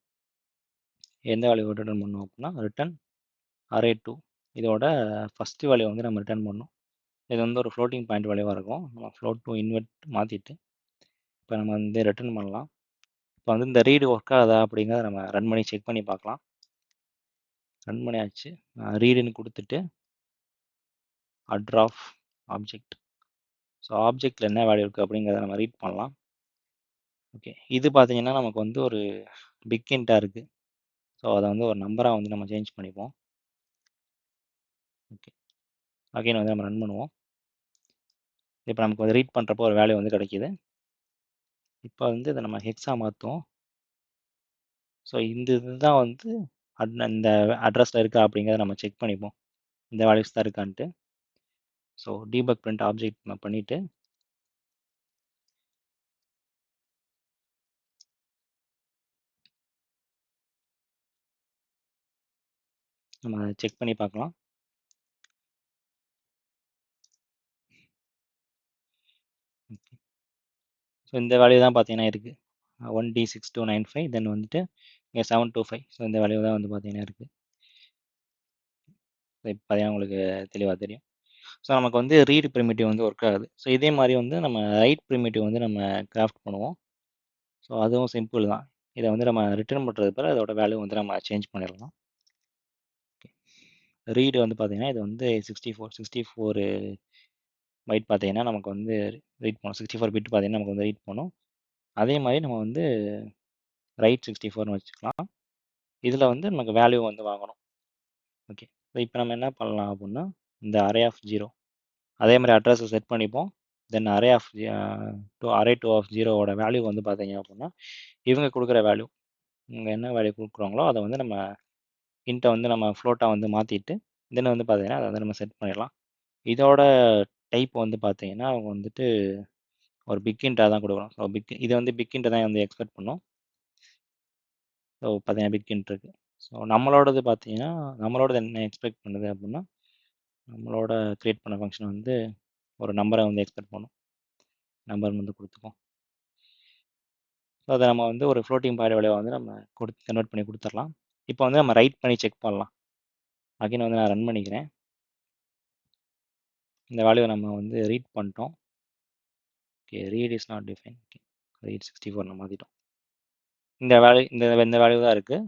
எந்த வேல்யூ ரிட்டர்ன் பண்ணணும் அப்படின்னா ரிட்டர்ன் array2 இதோட ஃபஸ்ட்டு வேல்யூ வந்து நம்ம ரிட்டர்ன் பண்ணணும். இது வந்து ஒரு ஃப்ளோட்டிங் பாயிண்ட் வேல்யூவாக இருக்கும். நம்ம ஃப்ளோட் டு இன்வெர்ட் மாற்றிட்டு இப்போ நம்ம வந்து ரிட்டர்ன் பண்ணலாம். இப்போ வந்து இந்த ரீடு ஒர்க் ஆகுதா அப்படிங்கிறத நம்ம ரன் பண்ணி செக் பண்ணி பார்க்கலாம். ரன் பண்ணியாச்சு. ரீடுன்னு கொடுத்துட்டு அட்ராஃப் ஆப்ஜெக்ட். ஸோ ஆப்ஜெக்டில் என்ன வேல்யூ இருக்குது அப்படிங்கிறத நம்ம ரீட் பண்ணலாம். ஓகே, இது பார்த்தீங்கன்னா நமக்கு வந்து ஒரு பிக் இன்ட்டாக இருக்குது. ஸோ அதை வந்து ஒரு நம்பராக வந்து நம்ம சேஞ்ச் பண்ணிப்போம். ஓகே, அகைன் வந்து நம்ம ரன் பண்ணுவோம். இப்போ நமக்கு வந்து ரீட் பண்ணுறப்போ ஒரு வேல்யூ வந்து கிடைக்கிது. இப்போ வந்து இதை நம்ம ஹெக்ஸாக மாற்றுவோம். ஸோ இந்த இதுதான் வந்து இந்த அட்ரஸில் இருக்கா அப்படிங்கிறத நம்ம செக் பண்ணிப்போம். இந்த வேல்யூஸ் தான் இருக்கான்ட்டு. ஸோ டீபக் பிரிண்ட் ஆப்ஜெக்ட் நம்ம பண்ணிவிட்டு நம்ம செக் பண்ணி பார்க்கலாம். ஓகே, ஸோ இந்த வேல்யூ தான் பார்த்தீங்கன்னா இருக்குது 1D6295 தென் வந்துட்டு இங்கே 725. ஸோ இந்த வேல்யூ தான் வந்து பார்த்தீங்கன்னா இருக்குது. ஸோ இப்போ பார்த்தீங்கன்னா உங்களுக்கு தெளிவாக தெரியும். ஸோ நமக்கு வந்து ரீட் ப்ரிமிட்டிவ் வந்து ஒர்க் ஆகுது. ஸோ இதே மாதிரி வந்து நம்ம ரைட் ப்ரிமிட்டிவ் வந்து நம்ம கிராஃப்ட் பண்ணுவோம். ஸோ அதுவும் சிம்பிள் தான். இதை வந்து நம்ம ரிட்டர்ன் பண்ணுறது பிறகு அதோட வேல்யூ வந்து நம்ம சேஞ்ச் பண்ணிடலாம். ஓகே, ரீடு வந்து பார்த்தீங்கன்னா இது வந்து 64 பைட் பார்த்தீங்கன்னா நமக்கு வந்து ரீட் பண்ணும். 64 பிட் பார்த்தீங்கன்னா நமக்கு வந்து ரீட் பண்ணும். அதே மாதிரி நம்ம வந்து ரைட் 64னு வச்சுக்கலாம். இதில் வந்து நமக்கு வேல்யூ வந்து வாங்கணும். ஓகே, ஸோ இப்போ நம்ம என்ன பண்ணலாம் அப்படின்னா இந்த அரே ஆஃப் 0 அதே மாதிரி அட்ரஸை செட் பண்ணிப்போம். தென் அரே2 ஆஃப் 0வோட வேல்யூ வந்து பார்த்தீங்க அப்படின்னா இவங்க கொடுக்குற வேல்யூ இவங்க என்ன வேல்யூ கொடுக்குறாங்களோ அதை வந்து நம்ம இன்ட்டை வந்து நம்ம ஃப்ளோட்டாக வந்து மாற்றிட்டு தென் வந்து பார்த்தீங்கன்னா அதை வந்து நம்ம செட் பண்ணிடலாம். இதோட டைப் வந்து பார்த்தீங்கன்னா அவங்க வந்துட்டு ஒரு பிக் இன்ட்டாக தான் கொடுக்கணும். ஸோ இதை வந்து பிக் இன்ட்டை தான் வந்து எக்ஸ்பெக்ட் பண்ணோம். ஸோ பார்த்தீங்கன்னா பிக் இன்ட் இருக்குது. ஸோ நம்மளோடது பார்த்தீங்கன்னா நம்மளோடது என்ன எக்ஸ்பெக்ட் பண்ணுது அப்படின்னா நம்மளோட க்ரியேட் பண்ண ஃபங்க்ஷன் வந்து ஒரு நம்பரை வந்து எக்ஸ்பெக்ட் பண்ணும். நம்பர் வந்து கொடுத்துப்போம். ஸோ அதை நம்ம வந்து ஒரு ஃப்ளோட்டிங் பாயிண்ட் வேல்யூவை வந்து நம்ம கன்வெர்ட் பண்ணி கொடுத்துடலாம். இப்போ வந்து நம்ம ரைட் பண்ணி செக் பண்ணலாம். அகைன் வந்து நான் ரன் பண்ணிக்கிறேன். இந்த வேல்யூவை நம்ம வந்து ரீட் பண்ணிட்டோம். Okay, read is not define. Okay, read 64 நம்ம மாற்றிட்டோம். இந்த வேல்யூ இந்த வேல்யூ தான் இருக்குது.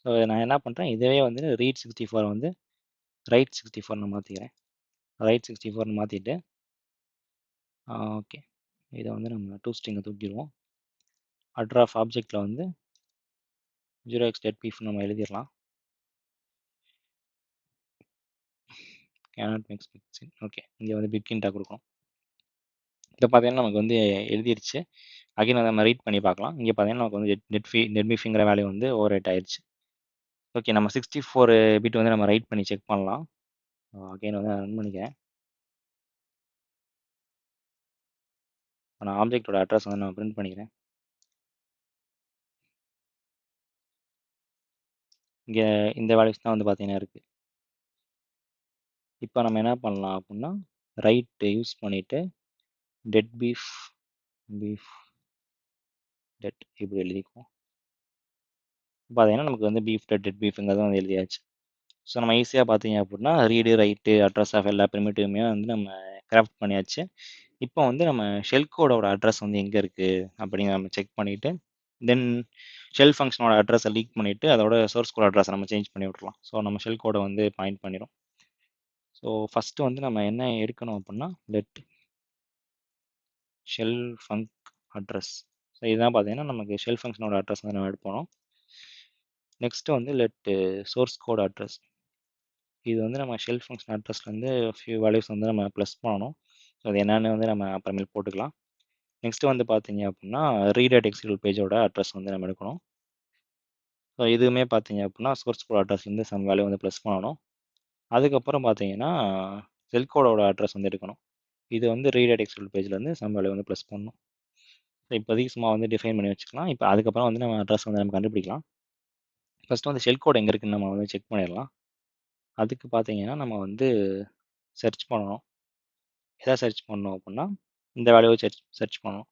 ஸோ நான் என்ன பண்ணுறேன் இதுவே வந்து ரீட் 64 வந்து ரைட் 64 மாற்றிக்கிறேன். ரைட் 64 மாற்றிட்டு ஓகே இதை வந்து நம்ம டூ ஸ்ட்ரிங்கை தூக்கிடுவோம். அட்ரா ஆஃப் ஆப்ஜெக்டில் வந்து 0x.pf நம்ம எழுதிடலாம். Cannot maths fixing. ஓகே, இங்கே வந்து பிக்இன்ட்டாக கொடுக்கணும். இப்போ பார்த்தீங்கன்னா நமக்கு வந்து எழுதிருச்சு. அகைன் அதை நம்ம ரீட் பண்ணி பார்க்கலாம். இங்கே பார்த்தீங்கன்னா நமக்கு வந்து நெட்மீஃபிங்கிற வேல்யூ வந்து ஓவர் ரைட் ஆயிடுச்சு. ஓகே, நம்ம 64 பிட் வந்து நம்ம ரைட் பண்ணி செக் பண்ணலாம். அகைன் வந்து ரன் பண்ணிக்கிறேன். நான் ஆப்ஜெக்டோட அட்ரஸ் வந்து நான் பிரிண்ட் பண்ணிக்கிறேன். இங்கே இந்த வேல்யூஸ் தான் வந்து பார்த்தீங்கன்னா இருக்குது. இப்போ நம்ம என்ன பண்ணலாம் அப்படின்னா ரைட் யூஸ் பண்ணிவிட்டு டெட் பீஃப் டெட் இப்படி எழுதிக்குவோம். பார்த்தீங்கன்னா நமக்கு வந்து பீஃப் டெட் பீஃப்ங்கிறது வந்து எழுதியாச்சு. ஸோ நம்ம ஈஸியாக பார்த்தீங்க அப்படின்னா ரீடு ரைட்டு அட்ரஸ் ஆஃப் எல்லா ப்ரிமிட்டிவுமே வந்து நம்ம கிராஃப்ட் பண்ணியாச்சு. இப்போ வந்து நம்ம ஷெல் கோடோட அட்ரஸ் வந்து எங்கே இருக்குது அப்படின்னு நம்ம செக் பண்ணிவிட்டு தென் ஷெல் ஃபங்க்ஷனோட அட்ரஸை லீக் பண்ணிவிட்டு அதோட சோர்ஸ் கோட் அட்ரஸை நம்ம சேஞ்ச் பண்ணி விட்றலாம். ஸோ நம்ம ஷெல் கோடை வந்து பாயிண்ட் பண்ணிடும். ஸோ ஃபஸ்ட்டு வந்து நம்ம என்ன எடுக்கணும் அப்படின்னா let shell funk address. So இதுதான் பார்த்தீங்கன்னா நமக்கு ஷெல் ஃபங்க்ஷனோட அட்ரஸ் வந்து நம்ம எடுப்போம். நெக்ஸ்ட்டு வந்து லெட் சோர்ஸ் கோட் அட்ரஸ். இது வந்து நம்ம ஷெல் ஃபங்க்ஷன் அட்ரஸ்லேருந்து ஃபியூ வேல்யூஸ் வந்து நம்ம ப்ளஸ் பண்ணணும். ஸோ அது என்னென்னு வந்து நம்ம அப்புறமேல் போட்டுக்கலாம். நெக்ஸ்ட்டு வந்து பார்த்தீங்க அப்படின்னா ரீட் எக்ஸிக்யூட் பேஜோட அட்ரஸ் வந்து நம்ம எடுக்கணும். ஸோ இதுவுமே பார்த்தீங்க அப்படின்னா சோர்ஸ் கோட் அட்ரஸ்லேருந்து சம் வேல்யூ வந்து ப்ளஸ் பண்ணணும். அதுக்கப்புறம் பார்த்தீங்கன்னா ஷெல் கோடோட அட்ரஸ் வந்து எடுக்கணும். இது வந்து ரீட் எக்ஸிக்யூட் பேஜ்லேருந்து சம் வேல்யூ வந்து ப்ளஸ் பண்ணணும். ஸோ இப்போதைக்கு சும்மா வந்து டிஃபைன் பண்ணி வச்சுக்கலாம். இப்போ அதுக்கப்புறம் வந்து நம்ம அட்ரஸ் வந்து நம்ம கண்டுபிடிக்கலாம். ஃபஸ்ட்டு வந்து ஷெல் கோட் எங்கே இருக்குன்னு நம்ம வந்து செக் பண்ணிடலாம். அதுக்கு பார்த்தீங்கன்னா நம்ம வந்து சர்ச் பண்ணணும். எதை சர்ச் பண்ணணும் அப்படின்னா இந்த வேல்யூவை சர்ச் பண்ணணும்.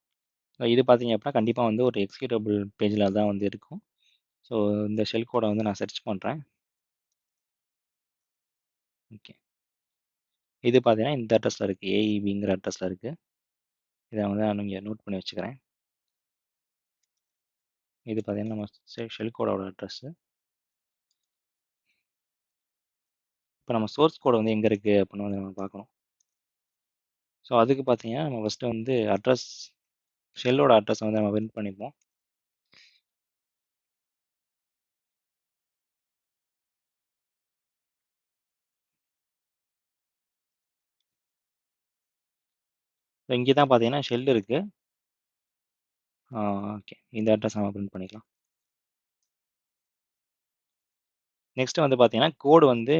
ஸோ இது பார்த்தீங்க அப்படின்னா கண்டிப்பாக வந்து ஒரு எக்ஸிக்யூட்டபிள் பேஜில் தான் வந்து இருக்கும். ஸோ இந்த ஷெல் கோடை வந்து நான் சர்ச் பண்ணுறேன். ஓகே, இது பார்த்தீங்கன்னா இந்த அட்ரஸில் இருக்குது, ஏஇபிங்கிற அட்ரஸில் இருக்குது. இதை வந்து நான் இங்கே நோட் பண்ணி வச்சுக்கிறேன். இது பார்த்தீங்கன்னா நம்ம ஷெல் கோடோட அட்ரஸ்ஸு. இப்போ நம்ம சோர்ஸ் கோடு வந்து எங்கே இருக்குது அப்படின்னு வந்து நம்ம பார்க்கணும். ஸோ அதுக்கு பார்த்தீங்கன்னா நம்ம ஃபஸ்ட்டு வந்து அட்ரஸ் ஷெல்லோட அட்ரஸ் வந்து நம்ம பிரிண்ட் பண்ணிப்போம். ஸோ இங்கே தான் பார்த்தீங்கன்னா ஷெல் இருக்குது. ஓகே, இந்த அட்ரஸ் நம்ம பிரிண்ட் பண்ணிக்கலாம். நெக்ஸ்ட்டு வந்து பார்த்தீங்கன்னா கோடு வந்து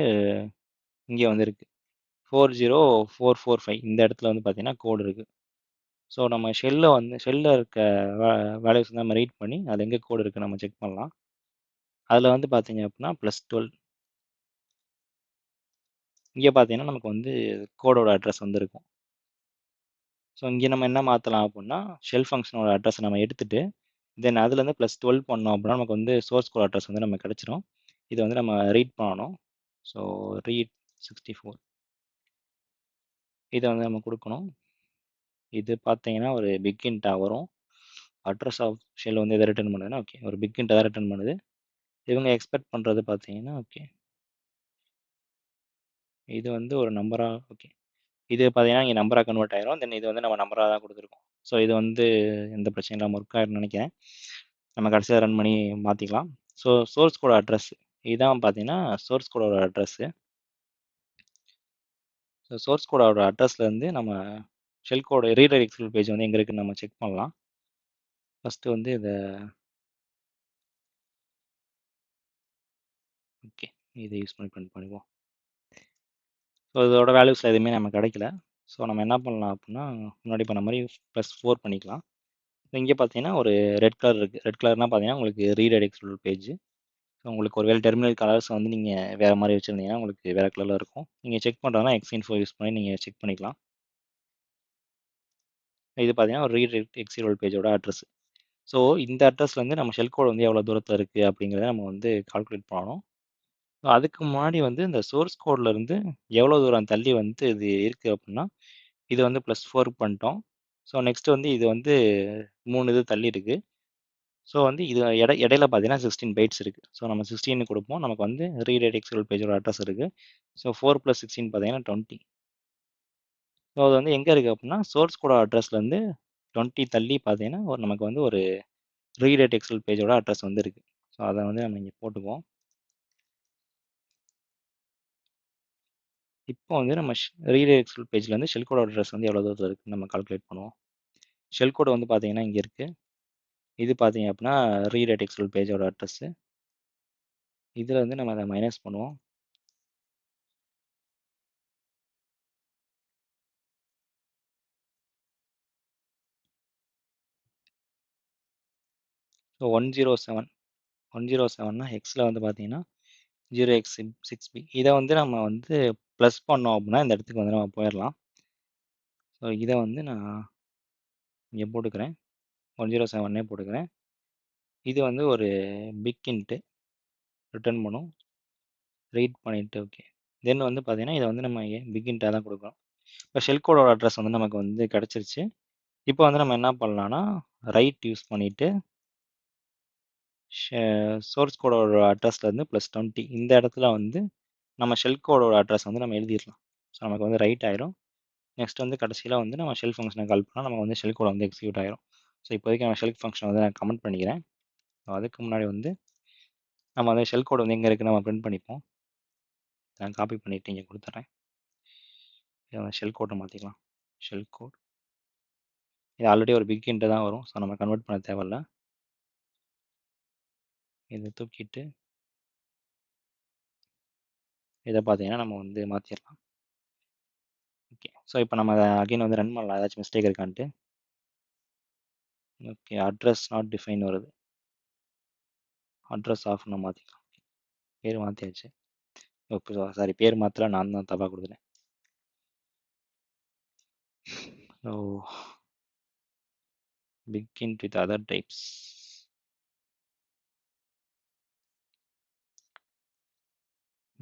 இங்கே வந்து இருக்குது 40445 இந்த இடத்துல வந்து பார்த்தீங்கன்னா கோடு இருக்குது. ஸோ நம்ம ஷெல்லில் இருக்க வேல்யூஸ் வந்து நம்ம ரீட் பண்ணி அது எங்கே கோடு இருக்குது நம்ம செக் பண்ணலாம். அதில் வந்து பார்த்தீங்க அப்படின்னா +12 இங்கே பார்த்தீங்கன்னா நமக்கு வந்து கோடோட அட்ரஸ் வந்து இருக்கும். ஸோ இங்கே நம்ம என்ன மாற்றலாம் அப்படின்னா ஷெல் ஃபங்க்ஷனோட அட்ரஸை நம்ம எடுத்துகிட்டு தென் அதுலேருந்து +12 பண்ணோம் அப்படின்னா நமக்கு வந்து சோர்ஸ் கோட் அட்ரஸ் வந்து நம்ம கிடச்சிரும். இதை வந்து நம்ம ரீட் பண்ணணும். ஸோ ரீட் 64 இதை வந்து நம்ம கொடுக்கணும். இது பார்த்தீங்கன்னா ஒரு பிக் இன்ட்டாக வரும். அட்ரஸ் ஆஃப் ஷெல் வந்து எதை ரிட்டர்ன் பண்ணுதுன்னா ஓகே ஒரு பிக் இன்ட்டை தான் ரிட்டர்ன் பண்ணுது. இவங்க எக்ஸ்பெக்ட் பண்ணுறது பார்த்தீங்கன்னா ஓகே இது வந்து ஒரு நம்பராக ஓகே இது பார்த்தீங்கன்னா இங்கே நம்பராக கன்வெர்ட் ஆயிரும். தென் இது வந்து நம்ம நம்பராக தான் கொடுத்துருக்கோம். ஸோ இது வந்து எந்த பிரச்சனையும் இல்லாமல் ஒர்க் ஆகிரும்னு நினைக்கிறேன். நம்ம கடைசியாக ரன் பண்ணி மாற்றிக்கலாம். ஸோ சோர்ஸ் கோட் அட்ரஸ் இதுதான் பார்த்தீங்கன்னா சோர்ஸ் கோடோட அட்ரஸ்ஸு. ஸோ சோர்ஸ் கோடோட அட்ரஸ்லேருந்து நம்ம shell code reader execute page வந்து எங்கே இருக்குன்னு நம்ம செக் பண்ணலாம். ஃபஸ்ட்டு வந்து இதை ஓகே இதை யூஸ் பண்ணி பிரிண்ட் பண்ணிக்குவோம். ஸோ இதோட வேல்யூஸில் எதுவுமே நம்ம கிடைக்கல. ஸோ நம்ம என்ன பண்ணலாம் அப்படின்னா முன்னாடி பண்ண மாதிரி +4 பண்ணிக்கலாம். இங்கே பார்த்தீங்கன்னா ஒரு ரெட் கலர் இருக்குது. ரெட் கலர்னால் பார்த்தீங்கன்னா உங்களுக்கு ரீடர் எக்ஸிக்யூட் பேஜ். ஸோ உங்களுக்கு ஒரு வேளை டெர்மினல் கலர்ஸ் வந்து நீங்கள் வேறு மாதிரி வச்சுருந்தீங்கன்னா உங்களுக்கு வேறு கலரில் இருக்கும். நீங்கள் செக் பண்ணுறதுனா எக்ஸ்இன்ஃபோ யூஸ் பண்ணி நீங்கள் செக் பண்ணிக்கலாம். இது பார்த்தீங்கன்னா ஒரு ரீட் எக்ஸிக்யூட் பேஜோட அட்ரஸ். ஸோ இந்த அட்ரஸ்லேருந்து நம்ம ஷெல் கோட் வந்து எவ்வளோ தூரத்தில் இருக்குது அப்படிங்கிறத நம்ம வந்து கால்குலேட் பண்ணணும். ஸோ அதுக்கு முன்னாடி வந்து இந்த சோர்ஸ் கோட்லேருந்து எவ்வளோ தூரம் தள்ளி வந்து இது இருக்குது அப்படின்னா இது வந்து +4 பண்ணிட்டோம். ஸோ நெக்ஸ்ட் வந்து இது வந்து 3 இது தள்ளி இருக்குது. ஸோ வந்து இது இடையில பார்த்தீங்கன்னா 16 பைட்ஸ் இருக்குது. ஸோ நம்ம 16 கொடுப்போம். நமக்கு வந்து ரீட் எக்ஸிக்யூட் பேஜோட அட்ரஸ் இருக்குது. ஸோ 4 + 16 பார்த்தீங்கன்னா 20. ஸோ அது வந்து எங்கே இருக்குது அப்படின்னா சோர்ஸ் கோட் அட்ரஸ்லேருந்து 20 தள்ளி பார்த்தீங்கன்னா நமக்கு வந்து ஒரு ரீடேட் எக்ஸல் பேஜோட அட்ரஸ் வந்து இருக்குது. ஸோ அதை வந்து நம்ம இங்கே போட்டுக்குவோம். இப்போ வந்து நம்ம ரீடேட் எக்ஸல் பேஜில் வந்து ஷெல் கோட் அட்ரஸ் வந்து எவ்வளோ தூரத்தில் இருக்குன்னு நம்ம கால்குலேட் பண்ணுவோம். ஷெல் கோடு வந்து பார்த்தீங்கன்னா இங்கே இருக்குது. இது பார்த்தீங்க அப்படின்னா ரீடேட் எக்ஸல் பேஜோட அட்ரஸ்ஸு. இதில் வந்து நம்ம அதை மைனஸ் பண்ணுவோம். ஸோ 107 எக்ஸில் வந்து பார்த்தீங்கன்னா 0x6b. இதை வந்து நம்ம வந்து ப்ளஸ் பண்ணோம் அப்படின்னா இந்த இடத்துக்கு வந்து நம்ம போயிடலாம். ஸோ இதை வந்து நான் இங்கே போட்டுக்கிறேன், 107 போட்டுக்கிறேன். இது வந்து ஒரு பிக் இன்ட்டு ரிட்டர்ன் பண்ணும், ரீட் பண்ணிவிட்டு ஓகே. தென் வந்து பார்த்தீங்கன்னா இதை வந்து நம்ம பிக் இன்ட்டாக தான் கொடுக்குறோம். இப்போ ஷெல் கோடோட அட்ரஸ் வந்து நமக்கு வந்து கிடச்சிருச்சு. இப்போ வந்து நம்ம என்ன பண்ணலான்னா ரைட் யூஸ் பண்ணிவிட்டு சோர்ஸ் கோடோட அட்ரஸ்லேருந்து +20 இந்த இடத்துல வந்து நம்ம ஷெல் கோடோட அட்ரஸ் வந்து நம்ம எழுதிடலாம். ஸோ நமக்கு வந்து ரைட் ஆயிரும். நெக்ஸ்ட் வந்து கடைசியில் வந்து நம்ம ஷெல் ஃபங்க்ஷனை கால் பண்ணால் நமக்கு வந்து ஷெல் கோட் வந்து எக்ஸிக்யூட் ஆயிரும். ஸோ இப்போதைக்கு நம்ம ஷெல் ஃபங்க்ஷனை வந்து நான் கமெண்ட் பண்ணிக்கிறேன். அதுக்கு முன்னாடி வந்து நம்ம வந்து ஷெல் கோட் வந்து எங்கே இருக்குது நம்ம பிரிண்ட் பண்ணிப்போம். நான் காப்பி பண்ணிவிட்டு இங்கே கொடுத்துட்றேன். ஷெல் கோட்டை மாற்றிக்கலாம். ஷெல் கோட் இது ஆல்ரெடி ஒரு பிக் இன்ட்டு தான் வரும். ஸோ நம்ம கன்வெர்ட் பண்ண தேவையில்ல. இதை தூக்கிட்டு இதை பார்த்தீங்கன்னா நம்ம வந்து மாற்றிடலாம். ஓகே. ஸோ இப்போ நம்ம அதை அகைன் வந்து ரன் பண்ணலாம், ஏதாச்சும் மிஸ்டேக் இருக்கான்ட்டு. ஓகே, அட்ரஸ் நாட் டிஃபைன் வருது. அட்ரஸ் ஆஃப்னு மாற்றிக்கலாம். பேர் மாற்றியாச்சு. ஓகே, சாரி, பேர் மாத்திர நான் தான் தப்பாக கொடுத்துட்டேன். Oh, big int with other types.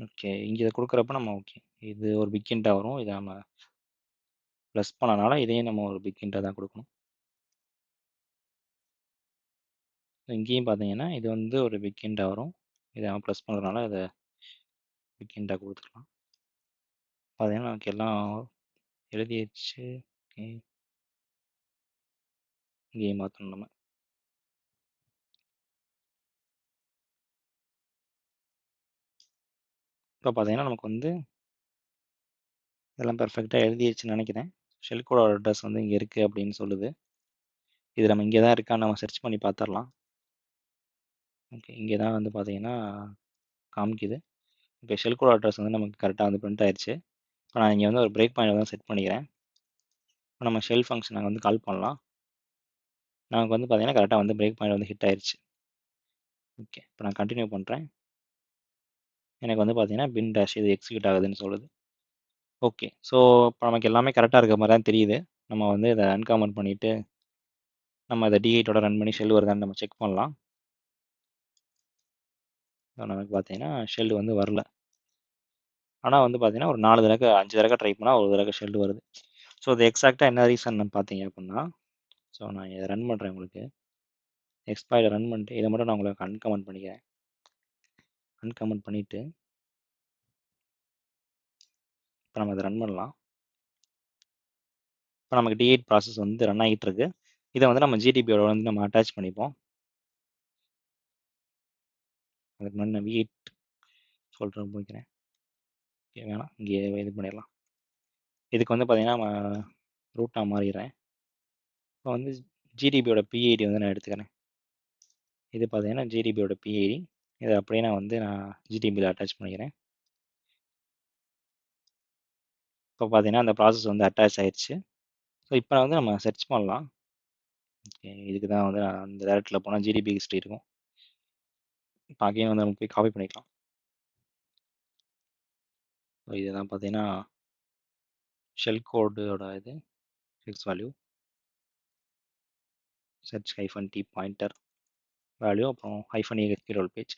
Okay, இங்கே இதை கொடுக்குறப்ப நம்ம ஓகே இது ஒரு பிக் இன்ட்டாக வரும். இதை நம்ம ப்ளஸ் பண்ணனால இதையும் நம்ம ஒரு பிக் இன்ட்டாக தான் கொடுக்கணும். இங்கேயும் பார்த்தீங்கன்னா இது வந்து ஒரு பிக் இன்ட்டாக வரும். இதை நம்ம ப்ளஸ் பண்ணுறதுனால இதை பிக் இன்ட்டாக கொடுத்துக்கலாம். பார்த்தீங்கன்னா நமக்கு எல்லாம் எழுதிடுச்சு. ஓகே, இங்கேயும் மாற்றணும் நம்ம. இப்போ பார்த்தீங்கன்னா நமக்கு வந்து இதெல்லாம் பெர்ஃபெக்டாக எழுதிடுச்சுன்னு நினைக்கிறேன். ஷெல் கோடோட அட்ரஸ் வந்து இங்கே இருக்குது அப்படின்னு சொல்லுது. இது நம்ம இங்கே தான் இருக்கான்னு நம்ம சர்ச் பண்ணி பார்த்துடலாம். ஓகே, இங்கே தான் வந்து பார்த்தீங்கன்னா காமிக்குது. இப்போ ஷெல் கோட் அட்ரஸ் வந்து நமக்கு கரெக்டாக வந்து பிரிண்ட் ஆயிடுச்சு. இப்போ நான் இங்கே வந்து ஒரு பிரேக் பாயிண்ட் தான் செட் பண்ணிக்கிறேன். இப்போ நம்ம ஷெல் ஃபங்க்ஷனை வந்து கால் பண்ணலாம். நமக்கு வந்து பார்த்தீங்கன்னா கரெக்டாக வந்து பிரேக் பாயிண்ட் வந்து ஹிட் ஆயிடுச்சு. ஓகே, இப்போ நான் கண்டினியூ பண்ணுறேன். எனக்கு வந்து பார்த்தீங்கன்னா பின் டேஷ் இது எக்ஸிக்யூட் ஆகுதுன்னு சொல்லுது. ஓகே, ஸோ இப்போ நமக்கு எல்லாமே கரெக்டாக இருக்க மாதிரி தான் தெரியுது. நம்ம வந்து இதை அன்காமெண்ட் பண்ணிவிட்டு நம்ம இதை D8ஓட ரன் பண்ணி ஷெல் வருதான்னு நம்ம செக் பண்ணலாம். நமக்கு பார்த்தீங்கன்னா ஷெல் வந்து வரல. ஆனால் வந்து பார்த்தீங்கன்னா ஒரு 4 தடவை 5 தடவை ட்ரை பண்ணால் ஒரு தடவை ஷெல் வருது. ஸோ இது எக்ஸாக்டாக என்ன ரீசன் பார்த்தீங்க அப்படின்னா, ஸோ நான் இதை ரன் பண்ணுறேன் உங்களுக்கு. எக்ஸ்பாயில் ரன் பண்ணிட்டு இதை மட்டும் நான் உங்களுக்கு அன்கமெண்ட் பண்ணிக்கிறேன். அன்கமெண்ட் பண்ணிவிட்டு இப்போ நம்ம இதை ரன் பண்ணலாம். இப்போ நமக்கு D8 ப்ராசஸ் வந்து ரன் ஆகிட்டு இருக்கு. இதை வந்து நம்ம GDBயோட வந்து நம்ம அட்டாச் பண்ணிப்போம். அதுக்கு முன்னாடி நான் V8 சொல்கிறேன் போய்க்கிறேன். ஓகே, வேணாம், இங்கே இது பண்ணிடலாம். இதுக்கு வந்து பார்த்தீங்கன்னா நம்ம ரூட்டாக மாறிடுறேன். இப்போ வந்து GDBயோட PID வந்து நான் எடுத்துக்கிறேன். இது பார்த்தீங்கன்னா GDBயோட PID. இதை அப்படியே நான் வந்து GDBயில் அட்டாச் பண்ணிக்கிறேன். இப்போ பார்த்தீங்கன்னா அந்த ப்ராசஸ் வந்து அட்டாச் ஆயிடுச்சு. ஸோ இப்போ வந்து நம்ம சர்ச் பண்ணலாம். ஓகே, இதுக்கு தான் வந்து அந்த டேரக்டரியில் போனால் GDB ஹிஸ்ட்ரி இருக்கும். இப்போ அகைன் வந்து நம்ம போய் காப்பி பண்ணிக்கலாம். இதுதான் பார்த்தீங்கன்னா ஷெல் கோடோட இது fix value search -t pointer value அப்புறம் -e ரோல் பேஜ்.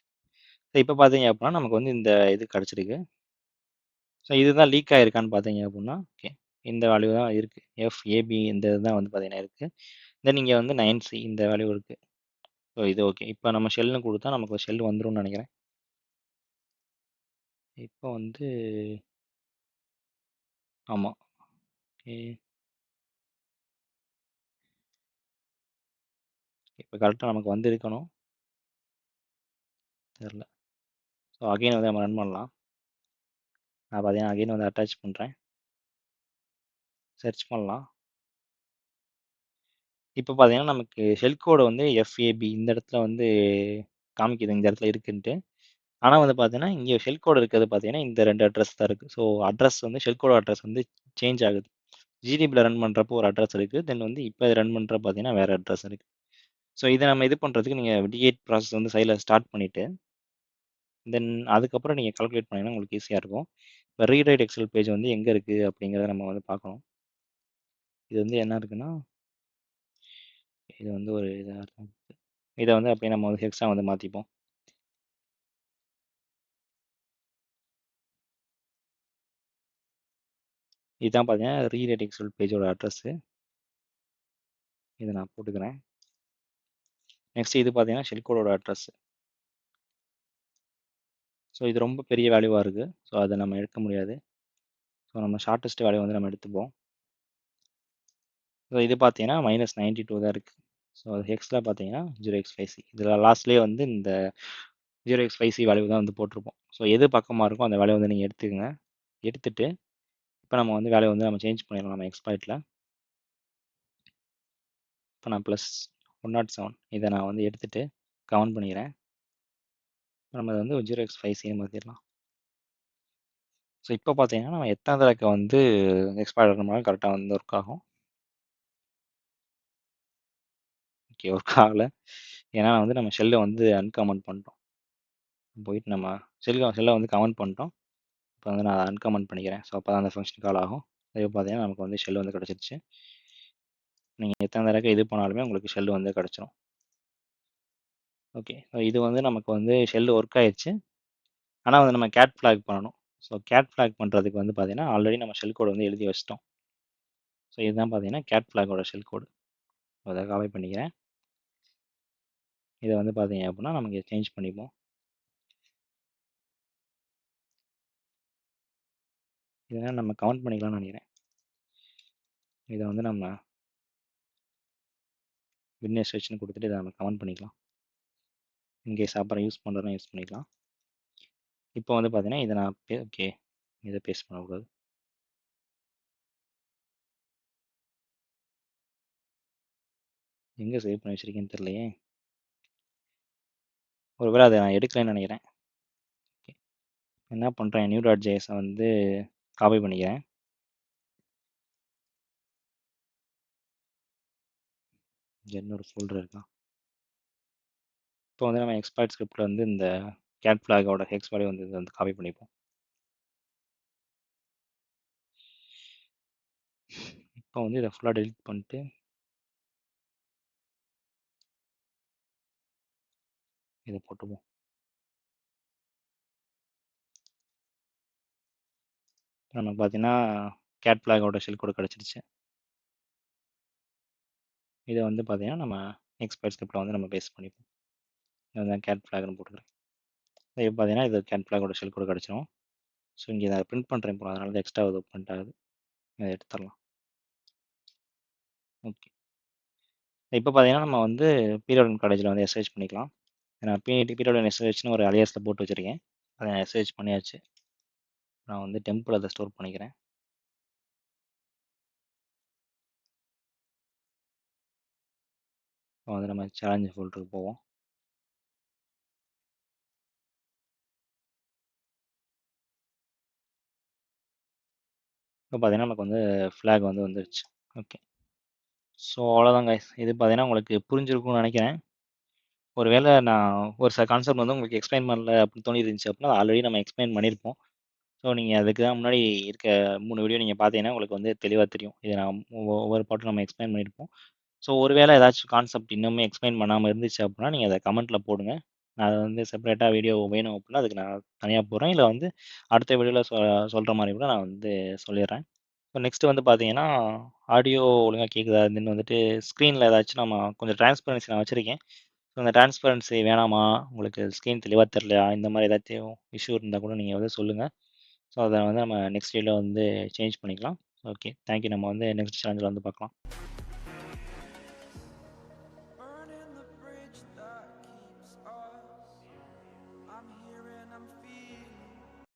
ஸோ இப்போ பார்த்தீங்க அப்படின்னா நமக்கு வந்து இந்த இது கிடச்சிருக்கு. ஸோ இதுதான் லீக் ஆகிருக்கான்னு பார்த்தீங்க அப்படின்னா ஓகே இந்த வேல்யூ தான் இருக்குது. FAB இந்த இதுதான் வந்து பார்த்தீங்கன்னா இருக்குது. தென் இங்கே வந்து 9C இந்த வேல்யூ இருக்குது. ஸோ இது ஓகே. இப்போ நம்ம ஷெல்னு கொடுத்தா நமக்கு ஷெல் வந்துரும்னு நினைக்கிறேன். இப்போ வந்து ஆமாம். ஓகே, இப்போ கரெக்டாக நமக்கு வந்து இருக்கணும், தெரில. ஸோ அகைன் வந்து நம்ம ரன் பண்ணலாம். நான் பார்த்தீங்கன்னா அகைன் வந்து அட்டாச் பண்ணுறேன், சர்ச் பண்ணலாம். இப்போ பார்த்தீங்கன்னா நமக்கு ஷெல் கோடு வந்து எஃப்ஏபி இந்த இடத்துல வந்து காமிக்குது, இந்த இடத்துல இருக்குன்ட்டு. ஆனால் வந்து பார்த்தீங்கன்னா இங்கே ஷெல் கோடு இருக்கிறது பார்த்தீங்கன்னா இந்த 2 அட்ரஸ் தான் இருக்குது. ஸோ அட்ரஸ் வந்து ஷெல் கோடு அட்ரஸ் வந்து சேஞ்ச் ஆகுது. ஜிடிபியில் ரன் பண்ணுறப்போ ஒரு அட்ரஸ் இருக்குது, தென் வந்து இப்போ ரன் பண்ணுற பார்த்தீங்கன்னா வேறு அட்ரஸ் இருக்குது. ஸோ இதை நம்ம இது பண்ணுறதுக்கு நீங்கள் D8 ப்ராசஸ் வந்து சைடில் ஸ்டார்ட் பண்ணிவிட்டு தென் அதுக்கப்புறம் நீங்கள் கால்குலேட் பண்ணிங்கன்னா உங்களுக்கு ஈஸியாக இருக்கும். இப்போ ரீரைட் எக்ஸல் பேஜ் வந்து எங்கே இருக்குது அப்படிங்கிறத நம்ம வந்து பார்க்கணும். இது வந்து என்ன இருக்குன்னா, இது வந்து ஒரு இதாக இருக்கும். இதை வந்து அப்படியே நம்ம வந்து ஹெக்ஸா வந்து மாற்றிப்போம். இதுதான் பார்த்தீங்கன்னா ரீரைட் எக்ஸல் பேஜோட அட்ரஸ்ஸு. இதை நான் போட்டுக்கிறேன். நெக்ஸ்ட் இது பார்த்தீங்கன்னா ஷெல் கோடோட அட்ரஸ். ஸோ இது ரொம்ப பெரிய வேல்யூவாக இருக்குது, ஸோ அதை நம்ம எடுக்க முடியாது. ஸோ நம்ம ஷார்ட்டஸ்ட் வேல்யூ வந்து நம்ம எடுத்துப்போம். ஸோ இது பார்த்தீங்கன்னா -92 தான் இருக்குது. ஸோ அது ஹெக்ஸில் பார்த்தீங்கன்னா 0x5c. இதில் லாஸ்ட்லேயே வந்து இந்த 0x5c வேல்யூ தான் வந்து போட்டிருப்போம். ஸோ எது பக்கமாக இருக்கோ அந்த வேல்யூ வந்து நீங்கள் எடுத்துக்கங்க. எடுத்துட்டு இப்போ நம்ம வந்து வேல்யூ வந்து நம்ம சேஞ்ச் பண்ணிடலாம் நம்ம எக்ஸ்ப்ளாய்ட்டில். இப்போ நான் +107 இதை நான் வந்து எடுத்துட்டு கவுண்ட் பண்ணிக்கிறேன். நம்ம அதை வந்து 0x5c மாற்றிடலாம். ஸோ இப்போ பார்த்தீங்கன்னா நம்ம எத்தனை தடவை வந்து எக்ஸ்பயர் பண்ணாலும் கரெக்டாக வந்து ஒர்க் ஆகும். ஓகே, ஒர்க் ஆகலை. ஏன்னா வந்து நம்ம ஷெல்லை வந்து அன்கமெண்ட் பண்ணிட்டோம். போயிட்டு நம்ம ஷெல்லை வந்து கமெண்ட் பண்ணிட்டோம். இப்போ வந்து நான் அன்கமெண்ட் பண்ணிக்கிறேன். ஸோ அப்போ தான் அந்த ஃபங்க்ஷன் கால் ஆகும். இப்போ பார்த்தீங்கன்னா நமக்கு வந்து ஷெல் வந்து கிடச்சிருச்சு. நீங்கள் எத்தனை தடவை இது பண்ணாலுமே உங்களுக்கு ஷெல் வந்து கிடச்சிரும். ஓகே, இது வந்து நமக்கு வந்து ஷெல் ஒர்க் ஆயிடுச்சு. ஆனால் வந்து நம்ம கேட் ஃப்ளாக் பண்ணணும். ஸோ கேட் ஃப்ளாக் பண்ணுறதுக்கு வந்து பார்த்தீங்கன்னா ஆல்ரெடி நம்ம ஷெல் கோடு வந்து எழுதி வச்சிட்டோம். ஸோ இதுதான் பார்த்தீங்கன்னா கேட் ஃப்ளாகோட ஷெல் கோடு. அதை காப்பி பண்ணிக்கிறேன். இதை வந்து பார்த்தீங்க அப்படின்னா நமக்கு சேஞ்ச் பண்ணிப்போம். இதை நம்ம கவுண்ட் பண்ணிக்கலாம்னு நினைக்கிறேன். இதை வந்து நம்ம விட்னஸ் செக்ஷன் கொடுத்துட்டு இதை நம்ம கவுண்ட் பண்ணிக்கலாம். இன்கேஸ் அப்புறம் யூஸ் பண்ணுறதுனா யூஸ் பண்ணிக்கலாம். இப்போ வந்து பார்த்தீங்கன்னா இதை நான் ஓகே, இதை பேஸ்ட் பண்ணக்கூடாது. எங்கே சேவ் பண்ணி வச்சிருக்கேன்னு தெரியலையே. ஒருவேளை அதை நான் எடுக்கலைன்னு நினைக்கிறேன். ஓகே, என்ன பண்ணுறேன், new.js வந்து காப்பி பண்ணிக்கிறேன். இன்னொரு ஃபோல்டர் இருக்கா. இப்போ வந்து நம்ம எக்ஸ்பர்ட் ஸ்கிரிப்டில் வந்து இந்த கேட் ஃப்ளாகோட ஹெக்ஸ் வேல்யூ வந்து இதை வந்து காப்பி பண்ணிப்போம். இப்போ வந்து இதை ஃபுல்லாக டெலிட் பண்ணிட்டு இதை போட்டுப்போம். நமக்கு பார்த்தீங்கன்னா கேட் ஃப்ளாகோட ஷெல் கோடு கிடச்சிருச்சு. இதை வந்து பார்த்தீங்கன்னா நம்ம எக்ஸ்பர்ட் ஸ்கிரிப்டில் வந்து நம்ம பேஸ்ட் பண்ணிப்போம். இதுதான் கேட் ஃப்ளாக்னு போட்டுக்கிறேன். இப்போ பார்த்தீங்கன்னா இது கேட் ஃப்ளாகோட ஷெல் கோடு கிடச்சிரும். ஸோ இங்கே இதை பிரிண்ட் பண்ணுறேன் இப்போ, அதனால தான் எக்ஸ்ட்ரா இது பிரிண்ட் ஆகுது. இதை எடுத்துடலாம். ஓகே, இப்போ பார்த்தீங்கன்னா நம்ம வந்து பீரியட் காலேஜில் வந்து எஸ்ஹெச் பண்ணிக்கலாம். நான் பீரியட் எஸ்ஹெச்னு ஒரு அலியாஸில் போட்டு வச்சுருக்கேன். அதை நான் எஸ்ஹெச் பண்ணியாச்சு. நான் வந்து டெம்பிள் அதை ஸ்டோர் பண்ணிக்கிறேன். இப்போ வந்து நம்ம சேலஞ்ச் ஃபோல்டருக்கு போவோம். இப்போ பார்த்தீங்கன்னா நமக்கு வந்து ஃப்ளாக் வந்து வந்துருச்சு. ஓகே, ஸோ அவ்வளோதாங்க. இது பார்த்தீங்கன்னா உங்களுக்கு புரிஞ்சிருக்கும்னு நினைக்கிறேன். ஒரு வேளை நான் ஒரு சில கான்செப்ட் வந்து உங்களுக்கு எக்ஸ்பிளைன் பண்ணல அப்படின்னு தோணி இருந்துச்சு அப்படின்னா ஆல்ரெடி நம்ம எக்ஸ்பிளைன் பண்ணியிருப்போம். ஸோ நீங்கள் அதுக்கு தான் முன்னாடி இருக்க 3 வீடியோ நீங்கள் பார்த்தீங்கன்னா உங்களுக்கு வந்து தெளிவாக தெரியும். இதை நான் ஒவ்வொரு பாட்டும் நம்ம எக்ஸ்பிளைன் பண்ணியிருப்போம். ஸோ ஒரு வேளை ஏதாச்சும் கான்செப்ட் இன்னுமே எக்ஸ்பிளைன் பண்ணாமல் இருந்துச்சு அப்படின்னா நீங்கள் அதை கமெண்ட்டில் போடுங்க. நான் அதை வந்து செப்பரேட்டாக வீடியோ வேணும் அப்படின்னா அதுக்கு நான் தனியாக போடுறேன். இல்லை வந்து அடுத்த வீடியோவில் சொல்கிற மாதிரி கூட நான் வந்து சொல்லிடுறேன். ஸோ நெக்ஸ்ட்டு வந்து பார்த்தீங்கன்னா ஆடியோ ஒழுங்காக கேட்குதா, தென் வந்துட்டு ஸ்க்ரீனில் ஏதாச்சும் நம்ம கொஞ்சம் டிரான்ஸ்பரன்சி நான் வச்சுருக்கேன். ஸோ அந்த டிரான்ஸ்பரன்சி வேணாமா, உங்களுக்கு ஸ்க்ரீன் தெளிவாக தெரியலையா, இந்த மாதிரி ஏதாச்சும் இஷ்யூ இருந்தால் கூட நீங்கள் வந்து சொல்லுங்கள். ஸோ அதை வந்து நம்ம நெக்ஸ்ட் வீடியோவில் வந்து சேஞ்ச் பண்ணிக்கலாம். Okay, thank you. நம்ம வந்து நெக்ஸ்ட் சேனலில் வந்து பார்க்கலாம்.